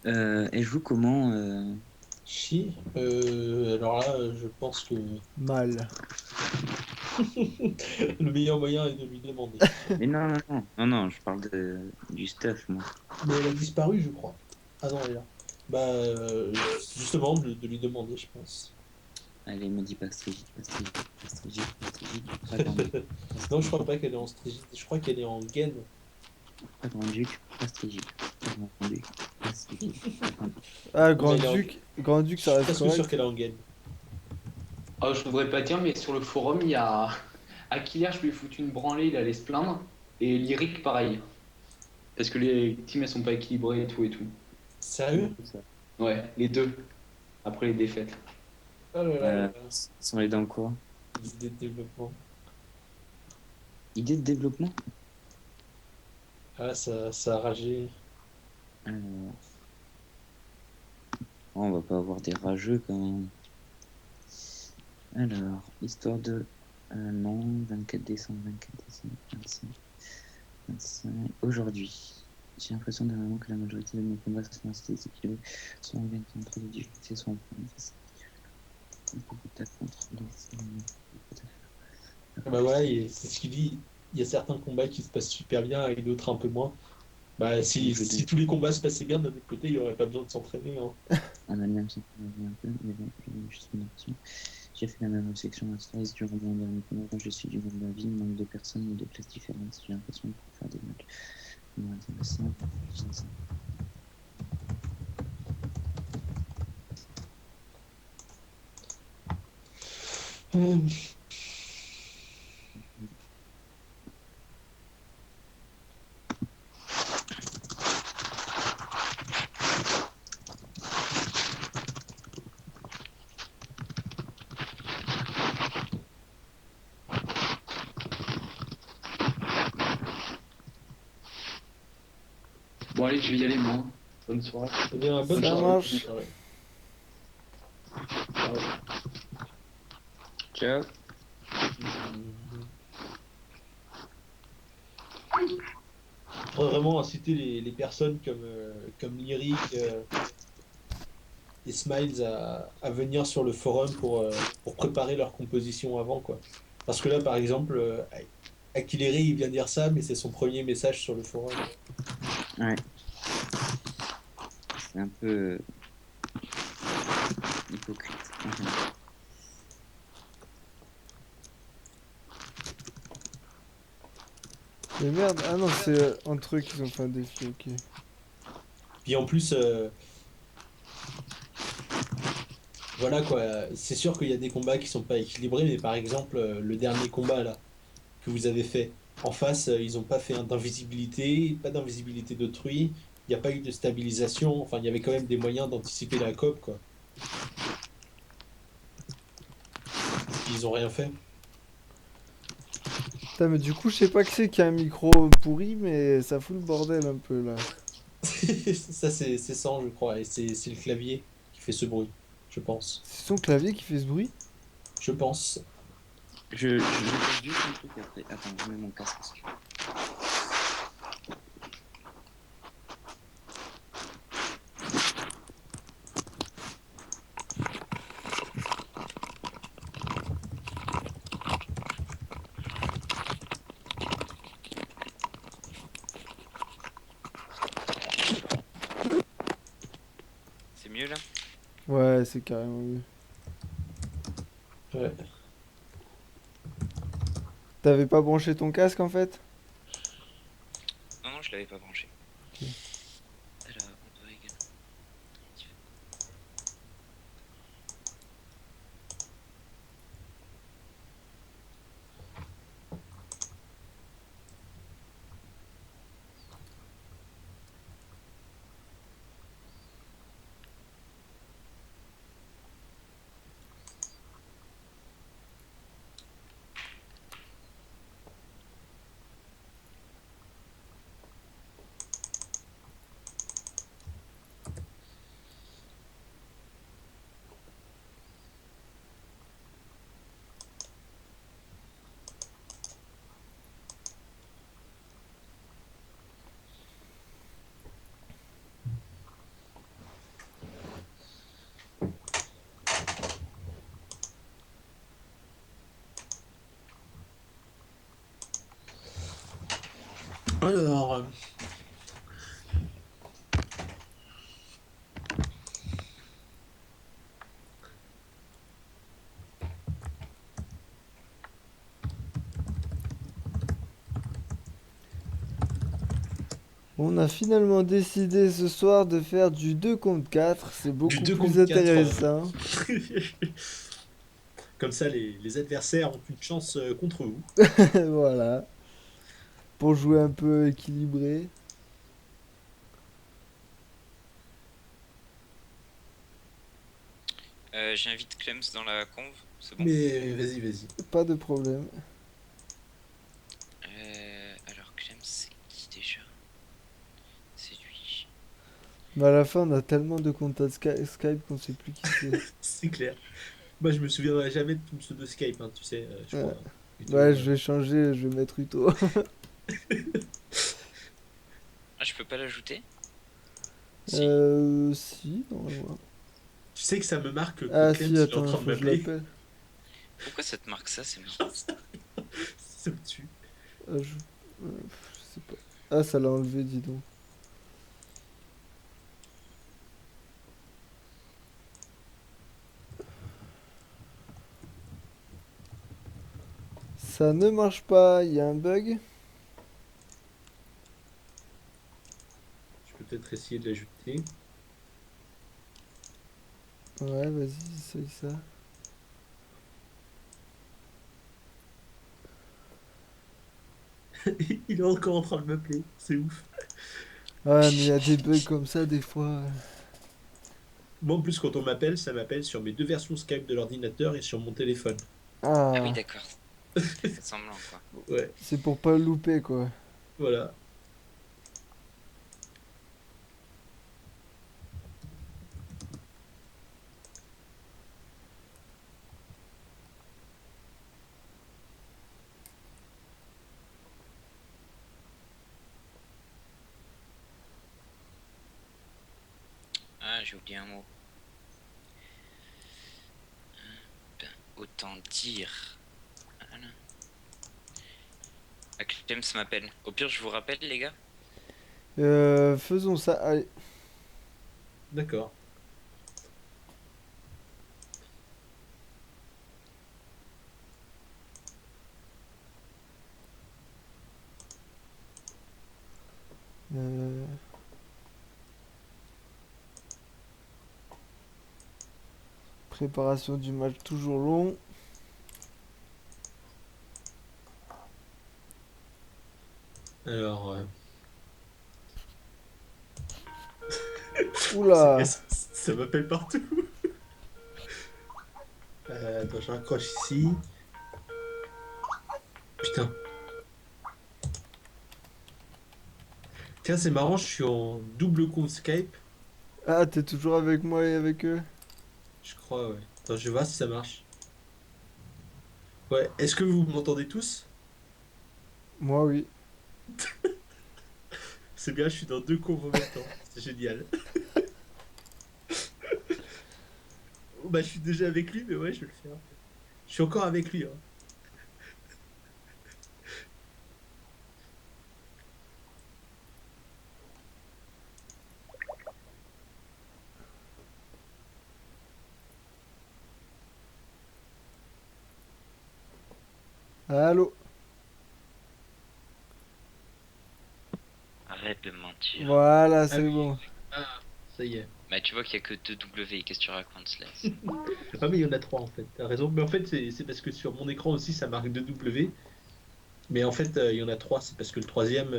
elle joue comment Chi, alors là, je pense que Mal. le meilleur moyen est de lui demander. Mais non, non, non, non, non, je parle du stuff, moi. Mais elle a disparu, je crois. Ah non, elle est là. Bah, justement, de lui demander, je pense. Allez, me dis pas Strigid, pas Strigid, pas Strigid, pas Strigid, pas Grand Duc, Non, je crois pas qu'elle est en Strigid. Je crois qu'elle est en Gaine. pas Grand Duc, pas Strigid, pas Grand Duc, pas Strigid, pas Grand Duc. Ah, Mais elle est en... Grand Duc, Je ça suis reste presque sûr correct. qu'elle est en Gaine. Ah, je voudrais pas dire, mais sur le forum, il y a Aquilère, je lui ai foutu une branlée, il allait se plaindre. Et Lyric, pareil. Parce que les teams, elles sont pas équilibrées et tout et tout. Sérieux? Ouais, les deux, après les défaites. Oh là là là là. Sont les dans quoi? Des développements. Idée de développement? Ah, ça a ragé. Alors, on va pas avoir des rageux quand même. Alors, histoire de... non, 24 décembre, 25. Aujourd'hui. J'ai l'impression dernièrement que la majorité de mes combats sont assez déséquilibrés, soit en gagne contre les difficultés, soit en prend beaucoup d'attaques contre les ennemis. Bah ouais, c'est ce qu'il dit. Il y a certains combats qui se passent super bien et d'autres un peu moins. Bah, si tous les combats se passaient bien, de notre côté, il n'y aurait pas besoin de s'entraîner, hein. En Allemagne, ça fait un peu, mais bon, juste une option. J'ai fait la même section à Slice durant mon dernier combat. Je suis du monde de la vie, manque de personnes ou de classes différentes. J'ai l'impression de pouvoir faire des matchs moins intéressants. Bon, allez, je vais y aller, moi. Bonne soirée. Eh bien, bonne Ça soirée. marche. Ouais. Ciao. Faudrait vraiment inciter les personnes comme Lyric et Smiles à venir sur le forum pour préparer leur composition avant, quoi. Parce que là, par exemple, Akileri, il vient dire ça, mais c'est son premier message sur le forum. Ouais. C'est un peu hypocrite. Mais merde, ah non, c'est entre eux qu'ils ont fait un défi, ok. Puis en plus, voilà quoi, c'est sûr qu'il y a des combats qui sont pas équilibrés, mais par exemple, le dernier combat là que vous avez fait, en face, ils ont pas fait d'invisibilité, pas d'invisibilité d'autrui, il n'y a pas eu de stabilisation, enfin, il y avait quand même des moyens d'anticiper la COP, quoi. Ils ont rien fait. Putain, mais du coup, je sais pas que c'est qui a un micro pourri, mais ça fout le bordel un peu là. Ça, c'est 100, je crois, et c'est le clavier qui fait ce bruit, je pense. C'est son clavier qui fait ce bruit? Je pense. Je fais juste un truc après. Attends, je mets mon casque. Parce que... C'est mieux là? Ouais, c'est carrément mieux. Ouais. T'avais pas branché ton casque en fait? Non, non, je l'avais pas branché. Ok. Alors, on doit également. Alors, On a finalement décidé ce soir de faire du 2 contre 4, c'est du beaucoup 2 plus contre 4. intéressant. Comme ça, les adversaires ont une chance contre vous. Voilà, pour jouer un peu équilibré. J'invite Clems dans la conve, c'est bon. Mais vas-y, vas-y. Pas de problème. Mais à la fin, on a tellement de contacts Skype qu'on sait plus qui c'est. C'est clair. Moi, je me souviendrai jamais de ton pseudo Skype, hein, tu sais, je Ouais. crois. Plutôt, Ouais, je vais changer, je vais mettre Uto. Ah, je peux pas l'ajouter? Si. Si, normalement. Tu sais que ça me marque que Ah Clem si, il est en attends, il train faut de que je m'appeler. l'appelle. Pourquoi ça te marque ça? C'est marrant. Ça me tue. Je sais pas. Ah, ça l'a enlevé, dis donc. Ça ne marche pas, il y a un bug. Je peux peut-être essayer de l'ajouter. Ouais, vas-y, essaye ça. Il est encore en train de m'appeler, c'est ouf. Ouais, mais il y a des bugs comme ça des fois. Moi, en plus, quand on m'appelle, ça m'appelle sur mes deux versions Skype de l'ordinateur et sur mon téléphone. Ah oui, Ah, d'accord. Fait semblant, quoi. Ouais, c'est pour pas le louper, quoi. voilà. Ah, j'ai oublié un mot. Ben, autant dire. Voilà. Ah, Clem m'appelle. Au pire, je vous rappelle, les gars. Faisons ça. Allez. D'accord. Euh, Préparation du match toujours long. Alors, Oula. ça m'appelle partout. Attends, je raccroche ici. Putain. Tiens, c'est marrant, je suis en double compte Skype. Ah, t'es toujours avec moi et avec eux? Je crois, ouais. Attends, je vais voir si ça marche. Ouais, est-ce que vous m'entendez tous? Moi, oui. C'est bien, je suis dans deux comptes en même temps. C'est génial. Oh, bah, je suis déjà avec lui, mais ouais, je vais le faire. Je suis encore avec lui, hein. Allô? Arrête de mentir. Voilà, Ah c'est oui. bon. Ah, ça y est. Bah, tu vois qu'il y a que 2 W. Qu'est-ce que tu racontes, Slash? Ah, mais il y en a trois en fait, t'as raison. Mais en fait, c'est parce que sur mon écran aussi, ça marque 2W. Mais en fait, il y en a trois, c'est parce que le troisième,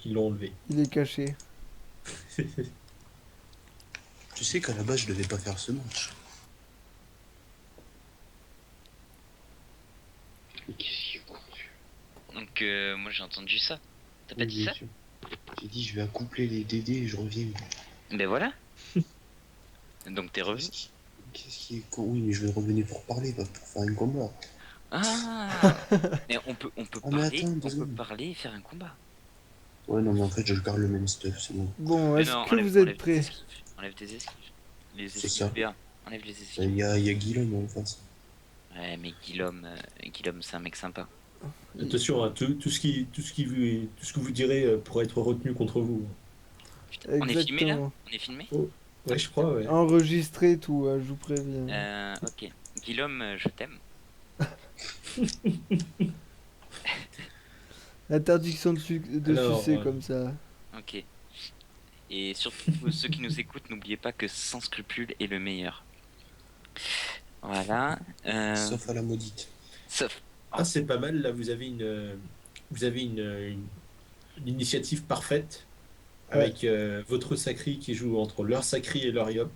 ils l'ont enlevé. Il est caché. Tu sais qu'à la base, je devais pas faire ce match. Mais qu'est-ce qu'il y a? Donc, moi j'ai entendu ça. T'as pas Oui, dit bien ça? sûr. J'ai dit, je vais accoupler les DD et je reviens. Ben voilà. Donc t'es revenu. Qu'est-ce qui est con? Oui, mais je vais revenir pour parler, pas pour faire un combat. Ah. Mais on peut Ah, mais parler, attends, deux on peut secondes. parler et faire un combat. Ouais, non, mais en fait, je garde le même stuff, c'est bon. Bon, Mais est-ce non, que vous enlève êtes tes prêts? esquives. Enlève tes esquives. Les C'est esquives ça. bien. Enlève les Il esquives. y a Guillaume en face. Ouais, mais Guillaume, c'est un mec sympa. Attention, hein, tout ce que vous direz pourra être retenu contre vous. Putain, on est filmé là? Exactement. On est filmé? Oh, ouais, je crois, ouais. Enregistré tout, je vous préviens. Ok. Guillaume, je t'aime. Interdiction de Alors, sucer comme ça. Ok. Et surtout, ceux qui nous écoutent, n'oubliez pas que sans scrupule est le meilleur. Voilà. Sauf à la maudite. Sauf. Ah, c'est pas mal, là, vous avez une initiative parfaite avec votre Sacri qui joue entre leur Sacri et leur Yop.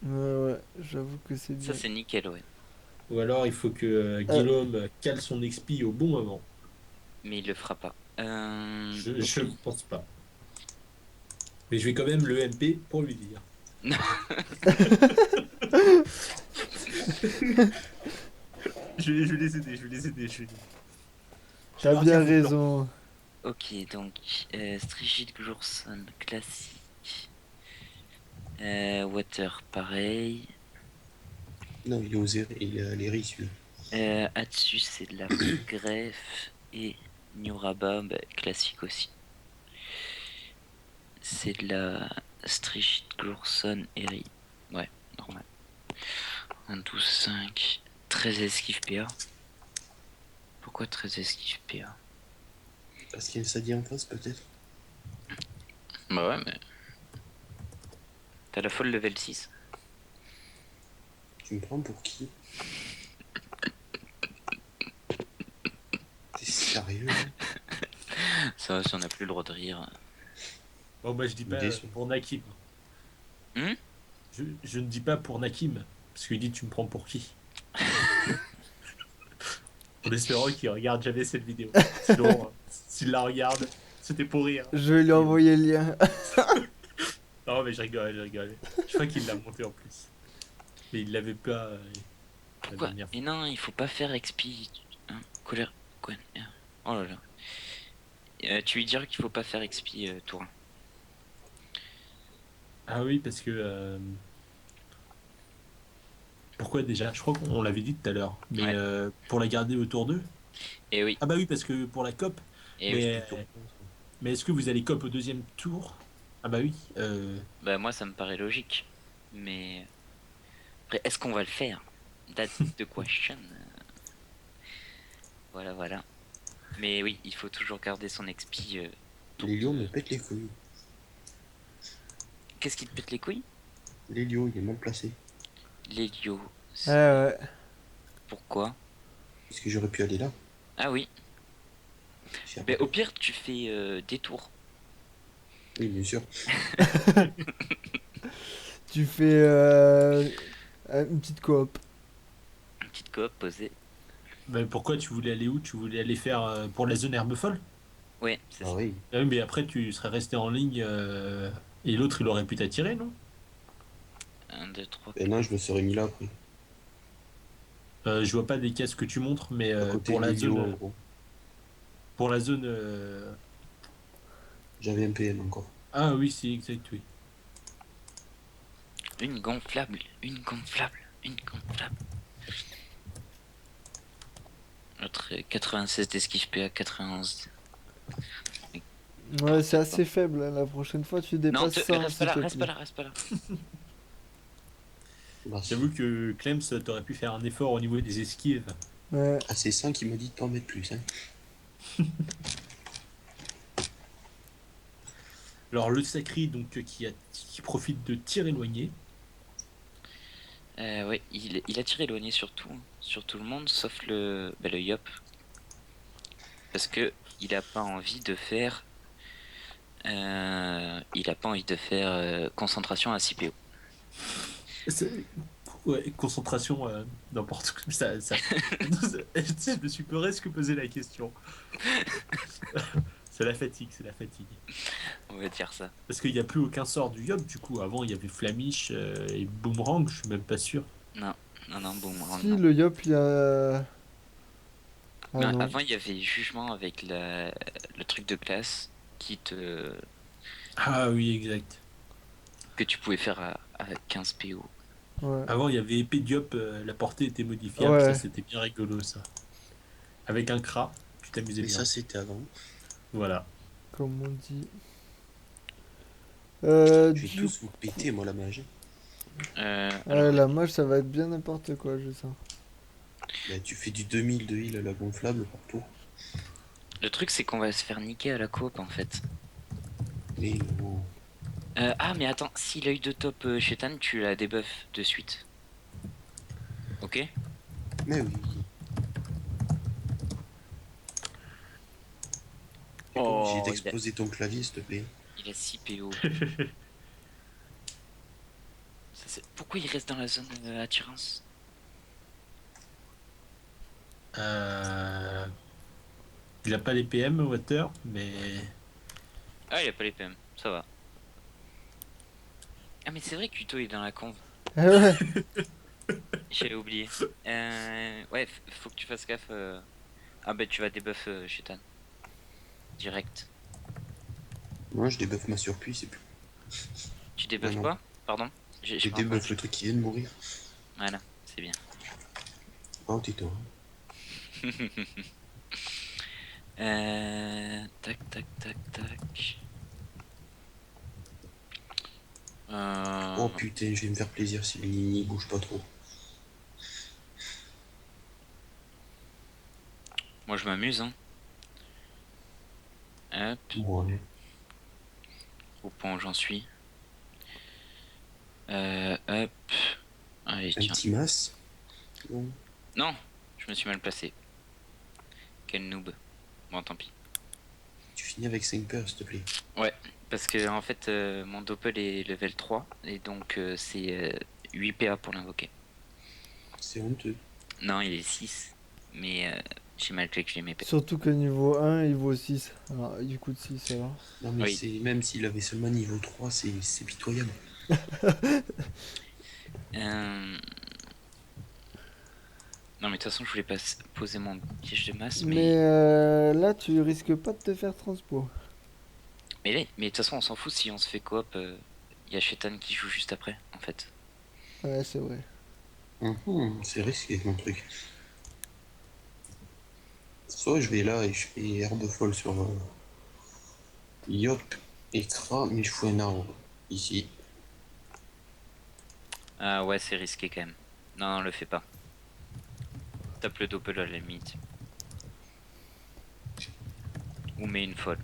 Ouais, j'avoue que c'est bien. Ça, c'est nickel, ouais. Ou alors, il faut que Guillaume cale son expi au bon moment. Mais il le fera pas. Je pense pas. Mais je vais quand même le MP pour lui dire. Je vais les aider, je vais les aider. Je vais T'as leur bien dire vos plans. raison. Ok, donc Strigid Glurson, classique. Water, pareil. Non, il est osé, il a les riz, celui-là. Atsu, c'est de la greffe. Et Nuraba, bah, classique aussi. C'est de la Strigid Glurson, Eri. Ouais, normal. 1, 12, 5. 13 esquive PA. Pourquoi 13 esquive PA? Parce qu'il y a un Sadi en face, peut-être. Bah ouais, mais. T'as la folle level 6. Tu me prends pour qui? T'es sérieux hein? Ça va si on n'a plus le droit de rire. Bon, moi je dis Il me pas déçoit. pour Nakim. Hmm. Je ne dis pas pour Nakim, parce qu'il dit tu me prends pour qui? En espérant qu'il regarde jamais cette vidéo. Sinon, s'il la regarde, c'était pour rire. Je vais lui envoyer le lien. Non, mais je rigole, je rigole. Je crois qu'il l'a monté en plus. Mais il l'avait pas la Pourquoi? dernière fois. Mais non, il faut pas faire expi. Hein, colère. Quoi? Oh là là. Tu lui diras qu'il faut pas faire expi tour 1. Ah oui, parce que. Pourquoi déjà? Je crois qu'on l'avait dit tout à l'heure. Mais Ouais. pour la garder au tour 2. Et oui, Ah bah oui, parce que pour la COP. et oui. Mais, mais est-ce que vous allez COP au deuxième tour? Ah bah oui. Bah moi ça me paraît logique. Mais après, est-ce qu'on va le faire? That's the question. Voilà, voilà. Mais oui, il faut toujours garder son expi. Les lions me pètent les couilles. Qu'est-ce qui te pète les couilles? L'Élio, il est mal placé. L'Helio. Ouais, ouais. Pourquoi? Est-ce que j'aurais pu aller là? Ah oui. J'ai Mais pas au pu. pire, tu fais des tours. Oui, bien sûr. Tu fais une petite coop. Une petite coop posée. Mais pourquoi tu voulais aller où? Tu voulais aller faire pour la zone herbe folle? Ouais, c'est Ah ça. oui. Ah oui, mais après tu serais resté en ligne et l'autre il aurait pu t'attirer, non? 1, 2, 3, Ben non, je me serais mis là après. Je vois pas des caisses que tu montres, mais À côté de l'Élio, en gros. pour la zone. J'avais un PM encore. Ah oui, c'est exact, oui. Une gonflable, une gonflable, une gonflable. Notre 96 d'esquive PA, 91. Ouais, c'est assez faible. Hein. La prochaine fois, tu Non, dépasses ça, reste pas s'il là, te reste pas plaît. là, reste pas là. Bah, si. J'avoue que Clems, t'aurais pu faire un effort au niveau des esquives. Ouais. Ah, c'est 5 qui m'a dit de pas en mettre plus. Hein. Alors le Sacri, donc qui profite de tir éloigné. Ouais, il a tiré éloigné sur tout le monde, sauf le Yop. Parce que il a pas envie de faire. Il a pas envie de faire concentration à 6 PO. Ouais, concentration, n'importe quoi. Je me suis presque posé la question. C'est la fatigue, c'est la fatigue. On va dire ça. Parce qu'il n'y a plus aucun sort du Yop, du coup. Avant, il y avait Flamish et Boomerang, je suis même pas sûr. Non, non, bon, Si, non. le Yop, il y a. Ah Ben, non. avant, il y avait jugement avec le truc de classe qui te Ah oui, exact. que tu pouvais faire à 15 PO. Ouais. Avant, il y avait épée Diop, la portée était modifiable, Ouais. ça c'était bien rigolo ça. Avec un Kra, tu t'amusais Mais bien. ça, c'était avant. Voilà. Comme on dit. Je vais Du tous vous péter, moi, la mage. Alors, Ouais, la mage, ça va être bien n'importe quoi, je sens. Bah, tu fais du 2000 de heal à la gonflable par tour. le truc, c'est qu'on va se faire niquer à la coop en fait. Mais non. Ah, mais attends, si l'œil de top Shetan, tu la débuff de suite. Ok? Mais oui. T'es pas obligé Oh, d'exploser ton clavier, s'il te plaît. il a 6 PO. Pourquoi il reste dans la zone attirance? Il a pas les PM Water, mais Ah, il a pas les PM, ça va. Ah, mais c'est vrai que Kuto est dans la conve. Ah ouais. J'avais oublié. Ouais, faut que tu fasses gaffe. Ah, bah, tu vas debuff Shetan. Direct. Moi, je débuffe ma surpuis, c'est plus. Tu Ah debuffes non. quoi? Pardon? Je J'ai pas débuffe entendu. le truc qui vient de mourir. Voilà, c'est bien. Oh, Tito. Tac, tac, tac, tac. Oh putain, je vais me faire plaisir si il bouge pas trop. Moi, je m'amuse, hein. Hop, Ouais. au point où j'en suis. Hop. Allez, Un tiens. petit mas. Bon. Non, je me suis mal placé. Quel noob. Bon, tant pis. Tu finis avec 5 peurs, s'il te plaît. Ouais, parce que en fait, mon doppel est level 3, et donc c'est 8 PA pour l'invoquer. C'est honteux. Non, il est 6, mais j'ai mal calculé mes PA. Surtout que niveau 1, il vaut 6. Alors, il coûte 6 alors. Non, mais Oui. c'est même s'il avait seulement niveau 3, c'est pitoyable. Non, mais de toute façon, je voulais pas poser mon piège de masse, Mais là, tu risques pas de te faire transpo. mais de toute façon, on s'en fout si on se fait coop. Il y a Shetan qui joue juste après, en fait. Ouais, c'est vrai. C'est risqué mon truc. Soit je vais là et je fais herbe folle sur Yop et Kra, mais je fous un arbre ici. Ah ouais, c'est risqué quand même. Non, non, le fais pas. Tape le doppel à la limite. Ou mets une folle.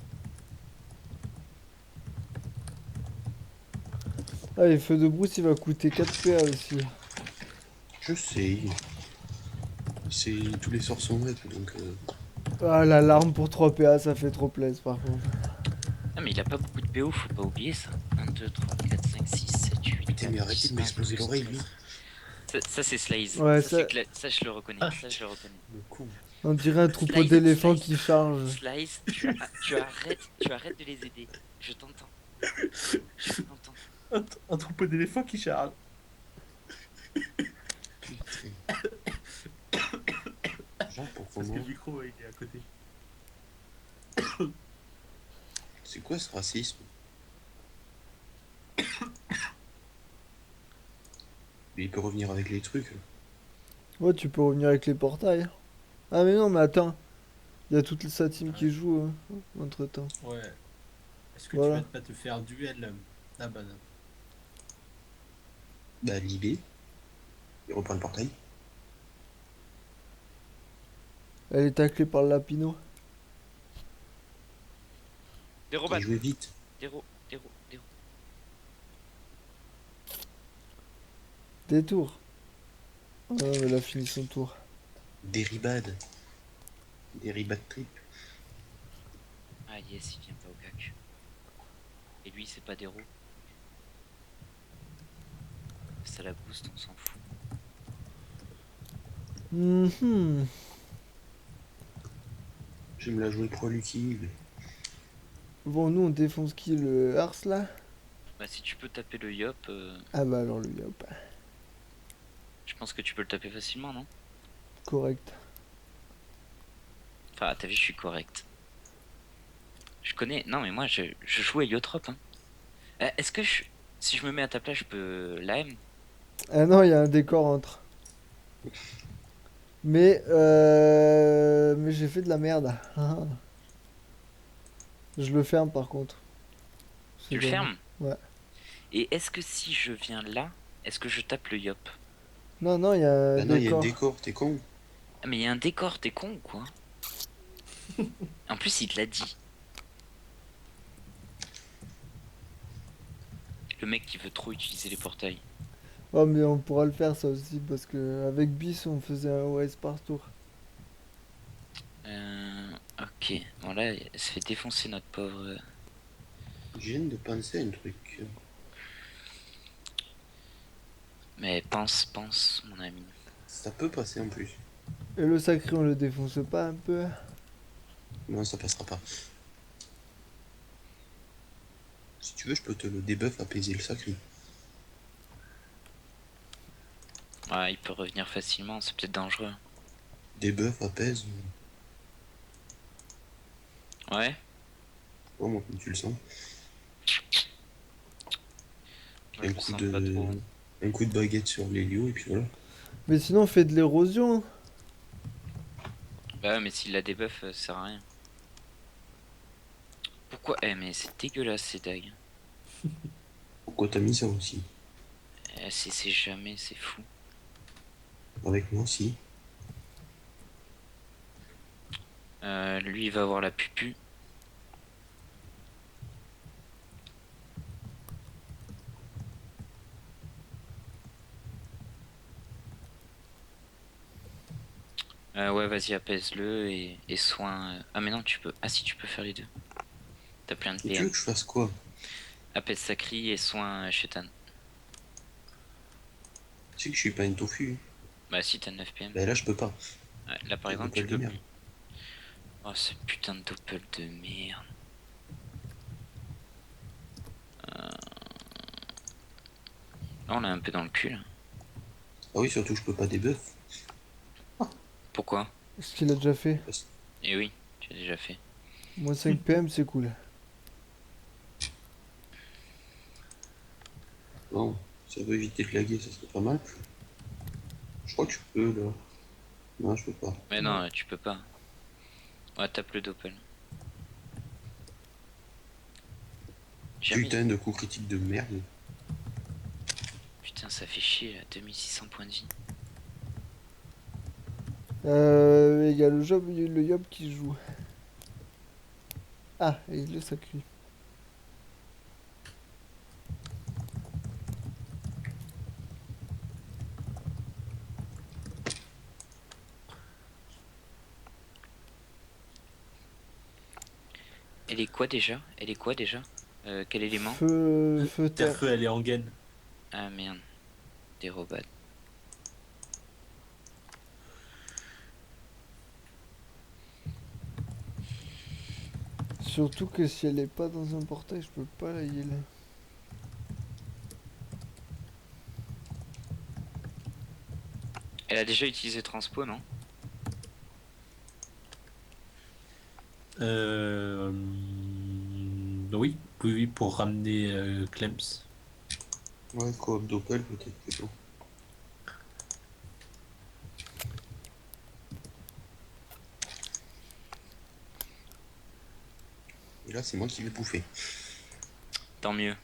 Ah, et feu de brousse, il va coûter 4 PA aussi. Je sais. C'est tous les sorts sont web donc. Ah, l'alarme pour 3 PA, ça fait trop plaisir par contre. Ah, mais il a pas beaucoup de PO, faut pas oublier ça. 1, 2, 3, 4, 5, 6, 7, 8, Putain, mais 9, arrêtez 10, de 11, m'exploser 12, l'oreille, lui. 13. Ça c'est Slice. Ouais, ça, ça, je le reconnais. Ah, Ça, je le reconnais. Le con. On dirait un troupeau Slice, d'éléphants Slice. qui charge. Slice, tu arrêtes de les aider. Je t'entends. Je t'entends. Un troupeau d'éléphants qui charge. Putain. Genre, pourquoi Parce que moi le micro il est à côté. C'est quoi ce racisme? Mais il peut revenir avec les trucs. Ouais, tu peux revenir avec les portails. Ah, mais non, mais attends. Il y a toute sa team qui joue entre temps. Ouais. Est-ce que Voilà. tu vas pas te faire duel là bas Bah, Libé. Il reprend le portail. Elle est taclée par le lapino. Déroban. Il jouait vite. Déro. Détour. Ah, mais elle a fini son tour. Déribade. Déribade trip. Ah yes, il vient pas au cac. Et lui, c'est pas Déro. Ça la boost, on s'en fout. Mhm. Je vais me la jouer poil utile. Bon, nous on défonce qui, le Ars là? Bah si tu peux taper le Yop, Ah bah alors lui, hop. je pense que tu peux le taper facilement, non? Correct. Enfin, t'as vu, je suis correct. Je connais... Non mais moi, je joue à Yotrop, hein. Est-ce que si je me mets à ta place, je peux l'AM? Ah non, il y a un décor entre. Mais j'ai fait de la merde. Je le ferme par contre. Tu le C'est fermes? Ouais. Et est-ce que si je viens là, est-ce que je tape le Yop? Non, non, il y a un Bah non, il y a décor. le décor, t'es con. Ah mais il y a un décor, t'es con ou quoi? En plus, il te l'a dit. Le mec qui veut trop utiliser les portails. Oh, mais on pourra le faire ça aussi parce que avec Bis on faisait un OS par tour. Ok, bon là, elle se fait défoncer notre pauvre... Je viens de penser à un truc. Mais pense, mon ami. Ça peut passer en plus. Et le sacré, on le défonce pas un peu? Non, ça passera pas. Si tu veux, je peux te le debuff apaiser le sacré. Ouais, il peut revenir facilement, c'est peut-être dangereux. Debuff, apaise. Ouais, Oh, moi, comme tu le sens. moi je Un le coup sens pas trop. un coup de baguette sur l'hélio, et puis voilà. Mais sinon, fait de l'érosion. Bah ouais, mais s'il la débuff, ça sert à rien. Pourquoi? Eh, mais c'est dégueulasse ces dagues. Pourquoi t'as mis ça aussi? C'est jamais, c'est fou. Avec moi, si. Lui, il va avoir la pupu. Ouais, vas-y, apaise-le et soin. Ah, mais non, tu peux. Ah, si, tu peux faire les deux. T'as plein de Et tu veux PM. que je fasse quoi? Apaise Sacri et soin Chetan. Tu sais que je suis pas un tofu. Bah, si, t'as 9 PM. Ben là, je peux pas. Ouais, là, par J'ai exemple, tu doppel de peux merde. plus. Oh, ce putain de doppel de merde. Là, on est un peu dans le cul, là. Ah oui, surtout, je peux pas debuff. Pourquoi? Ce qu'il a déjà fait. Parce- Eh oui, tu as déjà fait. Moins 5 PM, c'est cool. Bon, ça veut éviter de laguer, ça serait pas mal. Je crois que je peux, là. Non, je peux pas. Mais Non. non, tu peux pas. Ouais, tape le doppel. Jamais. Putain de coup critique de merde. Putain, ça fait chier, là. 2600 points de vie. Il y a le Yob qui joue. Ah, et il le sacré. Elle est quoi déjà? Elle est quoi déjà? Quel élément? Feu, terre. Terre-feu, elle est en gaine. Ah merde. Des robots. Surtout que si elle est pas dans un portail, je peux pas la heal. Elle a déjà utilisé Transpo, non? Oui, oui, oui, pour ramener Clems. Ouais, coop doppel, peut-être plutôt. Et là, c'est moi qui vais bouffer. Tant mieux.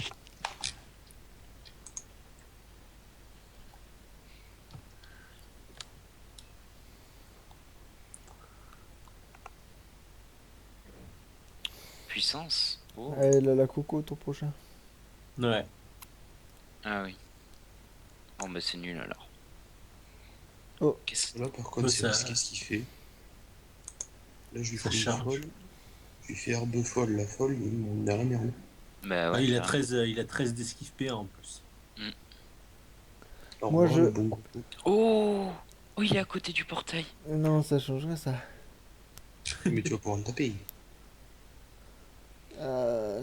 Puissance? Oh. Ah, elle a la coco, ton prochain. Ouais. Ah oui. Bon bah c'est nul alors. Oh. Qu'est-ce... Là, par contre, c'est Ça- risqué ce qu'il fait. Là, je lui Ça fais une charge. folle. Je lui fais herbe folle, la folle, il n'a rien rien. Bah Ah, ouais, il a carrément. 13, il a 13 d'esquive PA en plus. Au Moi, revoir, je- le bon goût. Oh! Oh, il est à côté du portail. Non, ça changerait ça. Mais tu vas pouvoir le taper. Ça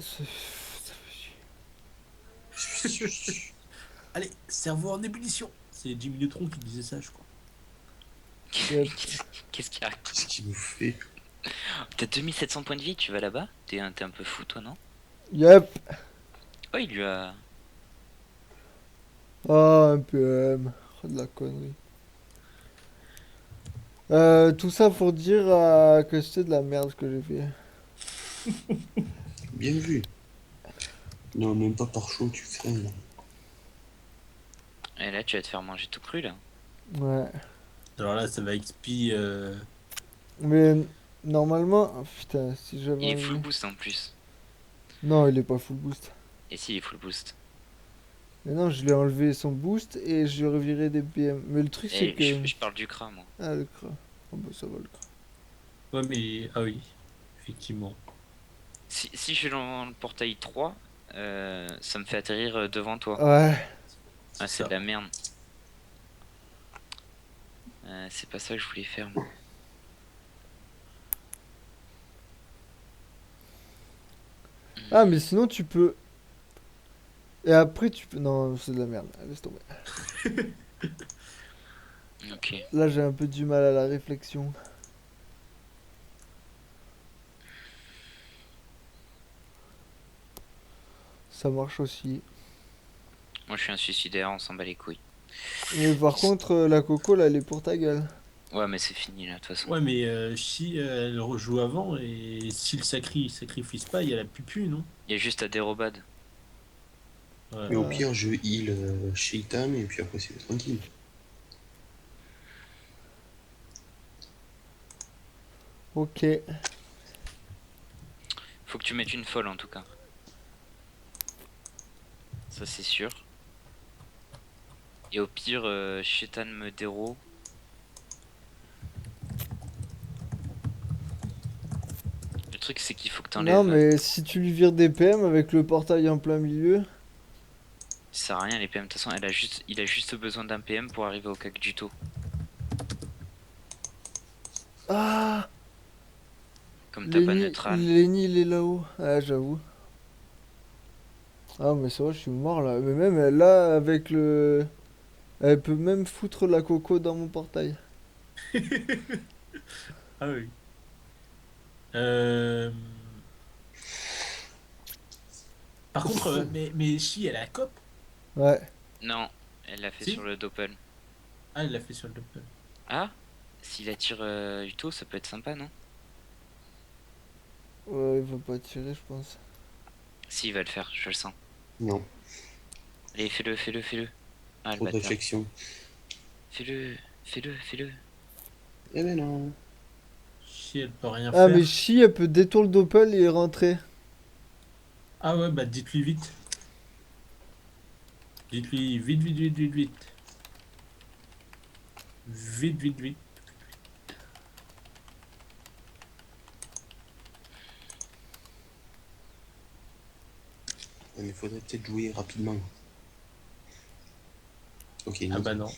fait chier. Allez, cerveau en ébullition. C'est Jimmy Neutron qui disait ça, je crois. Yep. Qu'est-ce qu'il y a? Qu'est-ce qu'il nous fait? T'as 2700 points de vie, tu vas là-bas? T'es un peu fou toi, non? Yep. Oh, il lui a... Oh, un PM. Oh, de la connerie. Tout ça pour dire que c'était de la merde ce que j'ai fait. Bien vu. Non, même pas par chaud, tu crains. Là. Et là, tu vas te faire manger tout cru, là. Ouais. Alors là, ça va XP. Mais normalement, oh, putain, si j'avais Il est full enlevé- boost en plus. Non, il est pas full boost. Et si, il est full boost. Mais non, je lui ai enlevé son boost et je lui ai reviré des PM. Mais le truc, c'est Et que. je parle du cra, moi. Ah, le cra. Oh, bah ça va le cra. Ouais, mais. Ah oui, effectivement. Si je suis dans le portail 3, ça me fait atterrir devant toi. Ouais. Ah, c'est ça. de la merde. C'est pas ça que je voulais faire, moi. Ah, mais sinon, tu peux. Et après, tu peux. Non, c'est de la merde. Laisse tomber. Ok. Là, j'ai un peu du mal à la réflexion. Ça marche aussi. Moi, je suis un suicidaire, on s'en bat les couilles. Mais par contre, la coco, là, elle est pour ta gueule. Ouais, mais c'est fini là, de toute façon. Ouais, mais si elle rejoue avant et si le sacrifice pas, il y a la pupu, non? Il y a juste à dérobade. Ouais. Mais au Ah, pire, je heal chez Itam et puis après, c'est tranquille. ok. Faut que tu mettes une folle en tout cas. Ça, c'est sûr. Et au pire, Shetan me déro. Le truc, c'est qu'il faut que Non, t'enlèves. mais si tu lui vires des PM avec le portail en plein milieu. Ça sert à rien les PM. De toute façon, il a juste besoin d'un PM pour arriver au cac du taux. Ah, Comme t'as pas neutral. Lenny, il est là-haut. Ah, j'avoue. Ah, mais c'est vrai, je suis mort là. Mais même là, avec le. Elle peut même foutre la coco dans mon portail. Ah oui. Euh, Par contre, mais si elle a la cop, Ouais. Non, elle l'a fait si? sur le doppel. Ah, elle l'a fait sur le doppel. Ah, s'il attire Uto, ça peut être sympa, non? Ouais, il va pas tirer, je pense. Si, il va le faire, je le sens. Non, Allez, fais-le, fais-le, fais-le. Ah, le trop de bâtard. réflexion. Fais-le, fais-le, fais-le. Eh ben non. Si elle peut rien Ah, mais faire. Chi, elle peut détourner le doppel et rentrer. Ah ouais, bah dites-lui vite. Dites-lui vite, vite, vite, vite, vite. Vite, vite, vite. Ouais, mais faudrait peut-être jouer rapidement. Ok, Ah nickel. bah non.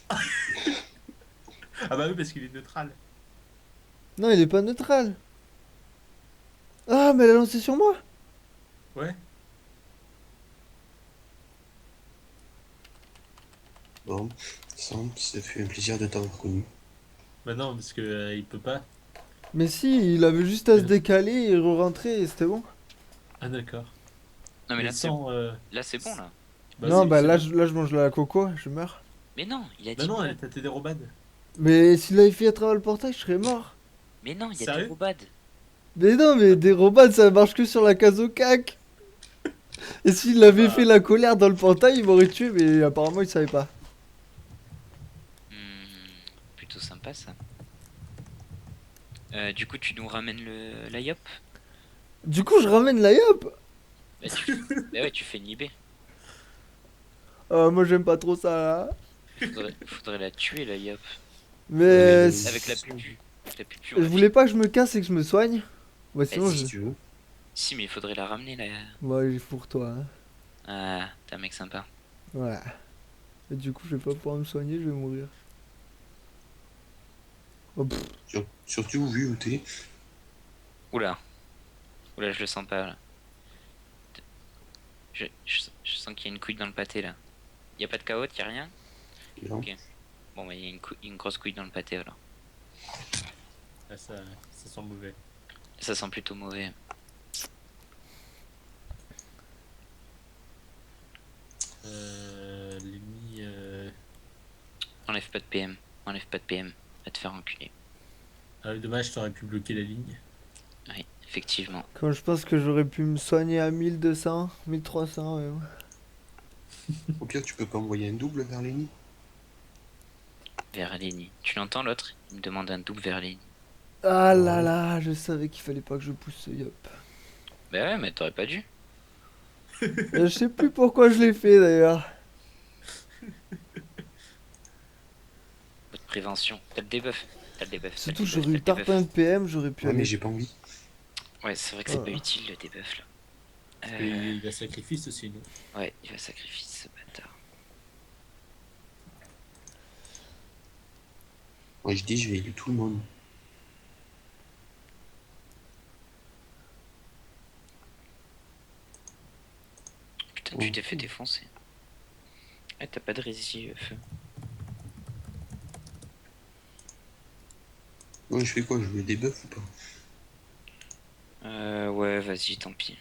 Ah bah oui, parce qu'il est neutral. Non, il est pas neutral. Ah, mais elle a lancé sur moi. Ouais. Bon, Sam, ça fait un plaisir de t'avoir connu. Bah non, parce que il peut pas. Mais si, il avait juste à se décaler et re-rentrer et c'était bon. Ah d'accord. Non, mais Mais là, c'est sans. là, c'est bon, là. Bah Non, oui, bah c'est là, bon. là, je mange la coco, je meurs. Mais non, il a Bah dit non, elle robade. t'a des robades. Mais s'il avait fait à travers le portail, je serais mort. Mais non, il y a des Sérieux? robades. Mais non, mais des robots, ça marche que sur la case au cac. Et s'il avait fait Bah, la colère dans le portail, il m'aurait tué, mais apparemment, il savait pas. Plutôt sympa, ça. Du coup, tu nous ramènes la yop? Du coup, je ramène la yop. Bah, bah ouais, tu fais Nibé. Moi, j'aime pas trop ça, là. Faudrait la tuer, la yop. Mais Ouais, Avec la pupu. Avec la pupu, on je la voulais pas que je me casse et que je me soigne. Bah, sinon, Vas-y. je. Si tu veux. Si, mais il faudrait la ramener, là. Moi, il est pour toi, hein. Ah, t'es un mec sympa. Voilà. Et du coup, je vais pas pouvoir me soigner, je vais mourir. Oh, pff. Surtout vu où t'es. Oula. Oula, je le sens pas, là. Je sens qu'il y a une couille dans le pâté, là. Y a pas de carotte, y a rien? Non. Ok. Bon, bah, y a une grosse couille dans le pâté, alors. ah, ça sent mauvais. Ça sent plutôt mauvais. L'ennemi. Enlève pas de PM. Enlève pas de PM. Va te faire enculer. Ah, dommage, t'aurais pu bloquer la ligne. Oui, effectivement. Quand je pense que j'aurais pu me soigner à 1200, 1300, ouais. Au pire, tu peux pas envoyer un double vers l'ennemi. Vers Lenny. Tu l'entends, l'autre? Il me demande un double vers Lenny. Ah là Ouais. là, je savais qu'il fallait pas que je pousse ce yop. Bah ouais, mais t'aurais pas dû. Je sais plus pourquoi je l'ai fait d'ailleurs. Votre prévention. T'as le debuff. T'as le debuff. Surtout, t'as j'aurais eu le debuff. tarpin de PM, j'aurais pu Ouais, mais aller. j'ai pas envie. Ouais, c'est vrai que c'est Oh. pas utile le debuff là. Et il a sacrifice aussi, nous. Ouais, il va sacrifier ce bâtard. Moi, je dis, je vais aider tout le monde. Putain, Ouais. tu t'es fait défoncer. Ah, t'as pas de résist feu. Ouais, je fais quoi? Je mets des buffs ou pas? Ouais, vas-y, tant pis.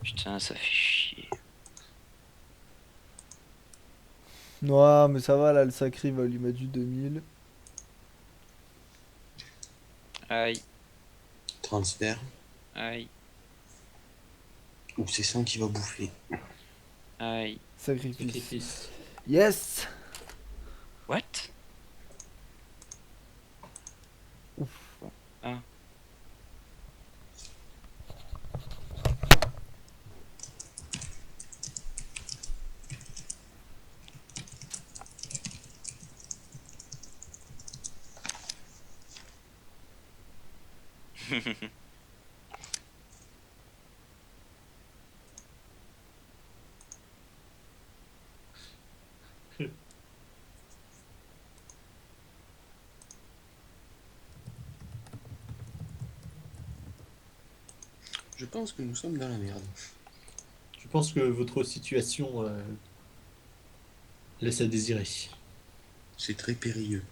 Putain, ça fait chier. Ouais, mais ça va, là, le sacré va lui mettre du 2000. Aïe, Transfert. aïe, Ou c'est ça qui va bouffer. aïe. Sacrifice. Sacrifice. Yes! What? Ah. Je pense que nous sommes dans la merde. Je pense que votre situation laisse à désirer. C'est très périlleux.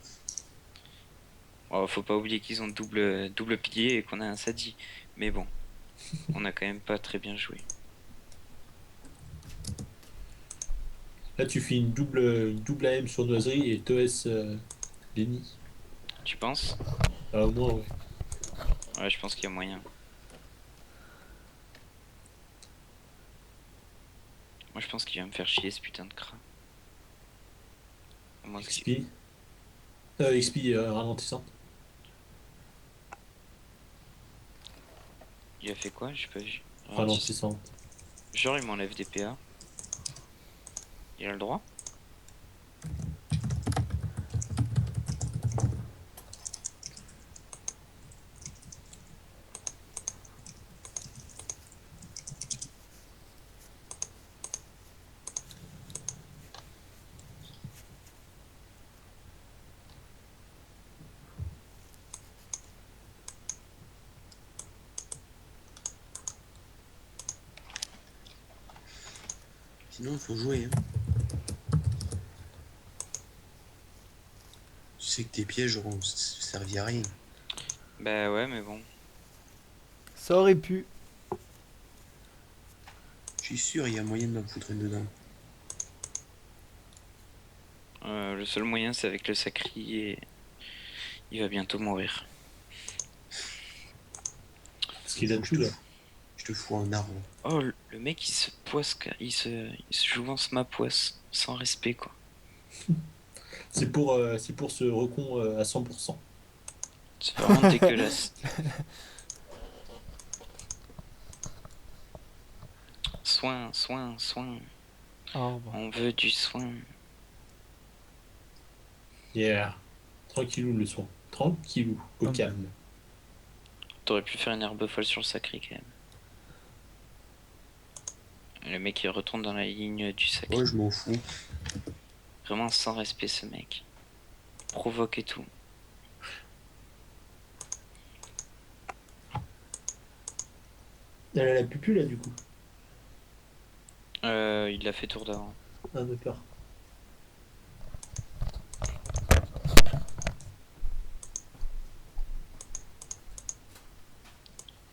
Oh, faut pas oublier qu'ils ont double pilier et qu'on a un Sadi. Mais bon, on a quand même pas très bien joué. Là, tu fais une double AM sur Noiserie et TOS Lenny. Tu penses? Ah, au moins, ouais. Ouais, je pense qu'il y a moyen. Moi, je pense qu'il va me faire chier ce putain de crat. À moins qu'il- XP. XP ralentissante. Il a fait quoi? J'ai pas vu. Ralentissante. Genre, il m'enlève des PA. Il a le droit? Sinon, il faut jouer. Hein. Tu sais que tes pièges auront servi à rien. Bah ouais, mais bon. Ça aurait pu. Je suis sûr, il y a moyen d'en foutre un dedans. Le seul moyen, c'est avec le sacri et il va bientôt mourir. Parce qu'il a tout là. Je te fous en arbre. Oh, le mec, il se poisse, il se jouvence ma poisse. Sans respect, quoi. C'est pour ce recon à 100%. C'est vraiment dégueulasse. Soin, soin, soin. Arbre. On veut du soin. Yeah. Tranquillou le soin. Tranquillou. Au calme. T'aurais pu faire une herbe folle sur le sacré, quand même. Le mec, il retourne dans la ligne du sacré. Ouais, je m'en fous. Vraiment sans respect, ce mec. Provoque et tout. Elle a la pupule là du coup. Il l'a fait tour d'avant. Ah d'accord.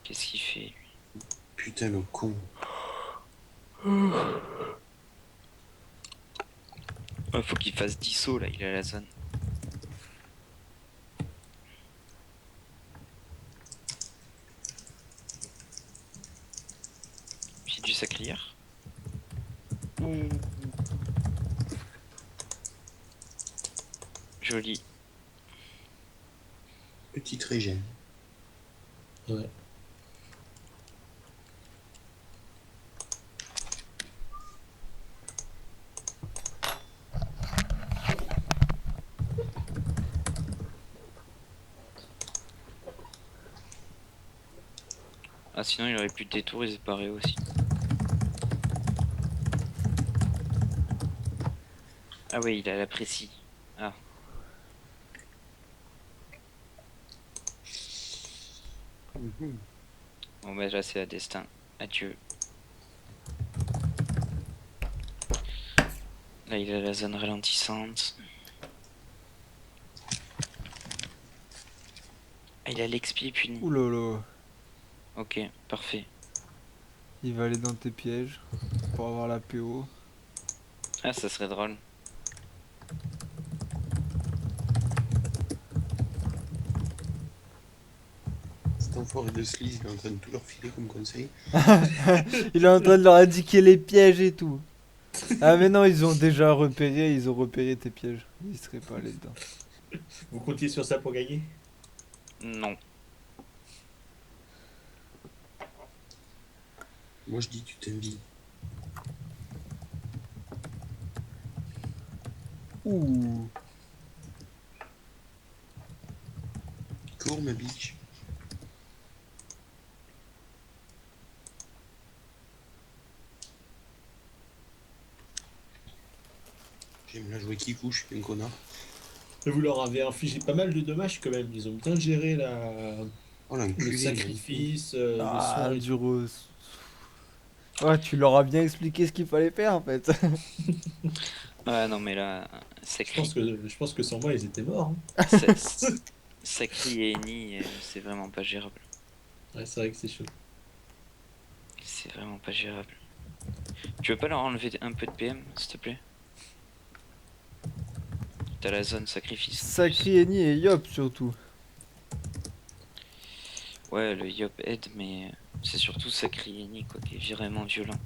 Qu'est-ce qu'il fait, lui? Putain, le con. Faut qu'il fasse 10 sauts, là, il est à la zone. Puis du sacrière. Joli. Petite régène. Ouais. Ah, sinon, il aurait pu détour et se barrer aussi. Ah ouais, il a la précis. Ah. Bon bah là c'est la destin. Adieu. Là, il a la zone ralentissante. Ah, il a l'expi puni. Ouh là là. Ok, parfait. Il va aller dans tes pièges pour avoir la PO. Ah, ça serait drôle. Cet enfoiré de Sleaze, il est en train de tout leur filer comme conseil. Il est en train de leur indiquer les pièges et tout. Ah mais non, ils ont déjà repéré, ils ont repéré tes pièges. Ils seraient pas allés dedans. Vous comptiez sur ça pour gagner? Non. Moi je dis tu t'envies. Ouh. Cours ma bitch. J'aime la jouer qui couche, un connard. Et vous leur avez infligé pas mal de dommages quand même. Ils ont bien géré Oh le l'enculé. sacrifice, le Ah, soin et du rose. Ouais, tu leur as bien expliqué ce qu'il fallait faire en fait. Ah non, mais là, Je pense que sans moi, ils étaient morts. Sacri et Eni, c'est vraiment pas gérable. Ouais, c'est vrai que c'est chaud. C'est vraiment pas gérable. Tu veux pas leur enlever un peu de PM, s'il te plaît? T'as la zone sacrifice. Sacri Eni et Yop surtout. Ouais, le Yop aide, mais c'est surtout Sacri et Eni, quoi, qui est vraiment violent.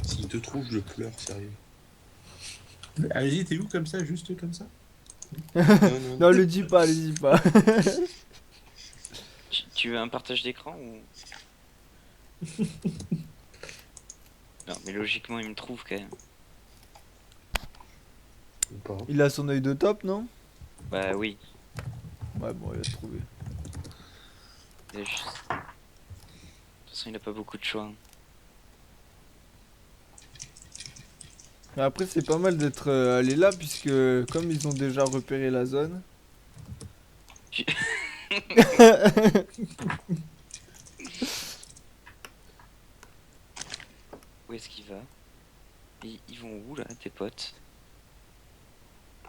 S'il te trouve, je pleure, sérieux. Allez-y, t'es où comme ça, juste comme ça? Non, non, Non, le dis pas, le dis pas. Tu veux un partage d'écran ou... Non, mais logiquement, il me trouve quand même. ou pas. Il a son œil de top, non? Bah oui. Ouais, bon, il a trouvé. De toute façon, il a pas beaucoup de choix. Hein. Mais après, c'est pas mal d'être allé là, puisque comme ils ont déjà repéré la zone. Où est-ce qu'il va? Ils vont où là, tes potes?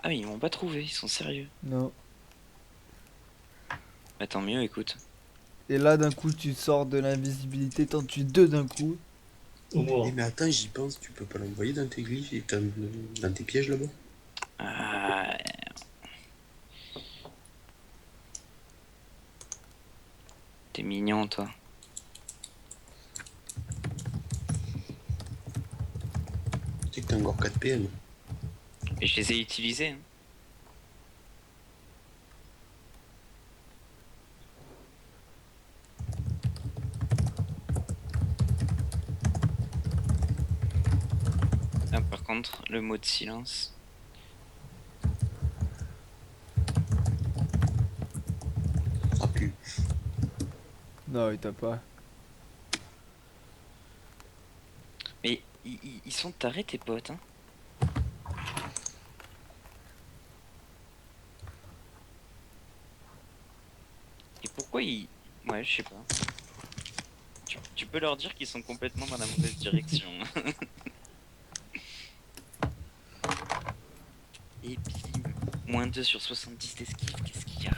Ah mais ils m'ont pas trouvé, ils sont sérieux. Non. Bah tant mieux, écoute. Et là, d'un coup, tu sors de l'invisibilité, t'en tues deux d'un coup. Au moins. Eh, mais attends, j'y pense, tu peux pas l'envoyer dans tes glyphes et dans tes pièges là-bas? Ah... T'es mignon, toi. Tu sais que t'as encore 4 PM. Et je les ai utilisés. Hein. Ah, par contre, le mot de silence. Ça sera plus. Non, il t'a pas. Mais ils sont tarés, tes potes. Hein. Et pourquoi ils... Ouais, je sais pas. Tu peux leur dire qu'ils sont complètement dans la mauvaise direction. Et puis, moins 2 sur 70 d'esquive, qu'est-ce qu'il y a?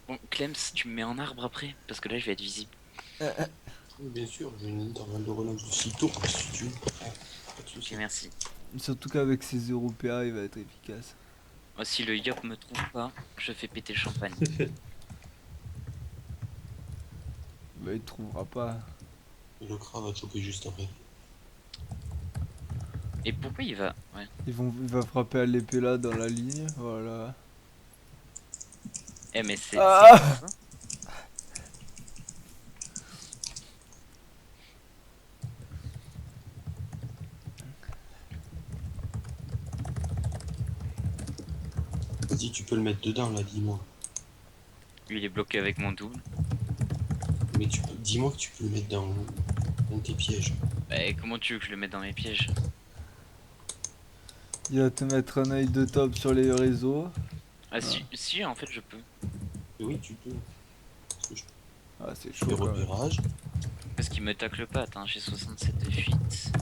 Bon, Clems, tu me mets en arbre après, parce que là je vais être visible. Oui, bien sûr, j'ai une intervalle de relance de 6 tours, si tu veux. Pas de Ok, soucis. merci. Surtout qu'avec ses 0 PA, il va être efficace. Moi, si le Yop me trouve pas, je fais péter le champagne. Bah, il te trouvera pas. Et le cra va te choper juste après. Et pourquoi il va... Ouais. Il va frapper à l'épée là, dans la ligne. Voilà. Eh mais c'est... Ah Vas-y, tu peux le mettre dedans là, dis-moi. Lui, il est bloqué avec mon double. Mais dis-moi que tu peux le mettre dans tes pièges. Bah, comment tu veux que je le mette dans mes pièges? Il va te mettre un œil de top sur les réseaux. Ah, si, en fait, je peux. Et oui, tu peux. Parce que Ah, c'est je fais chaud quand même. repérage. Parce qu'il me tacle pas, attends, j'ai 67 de fuite.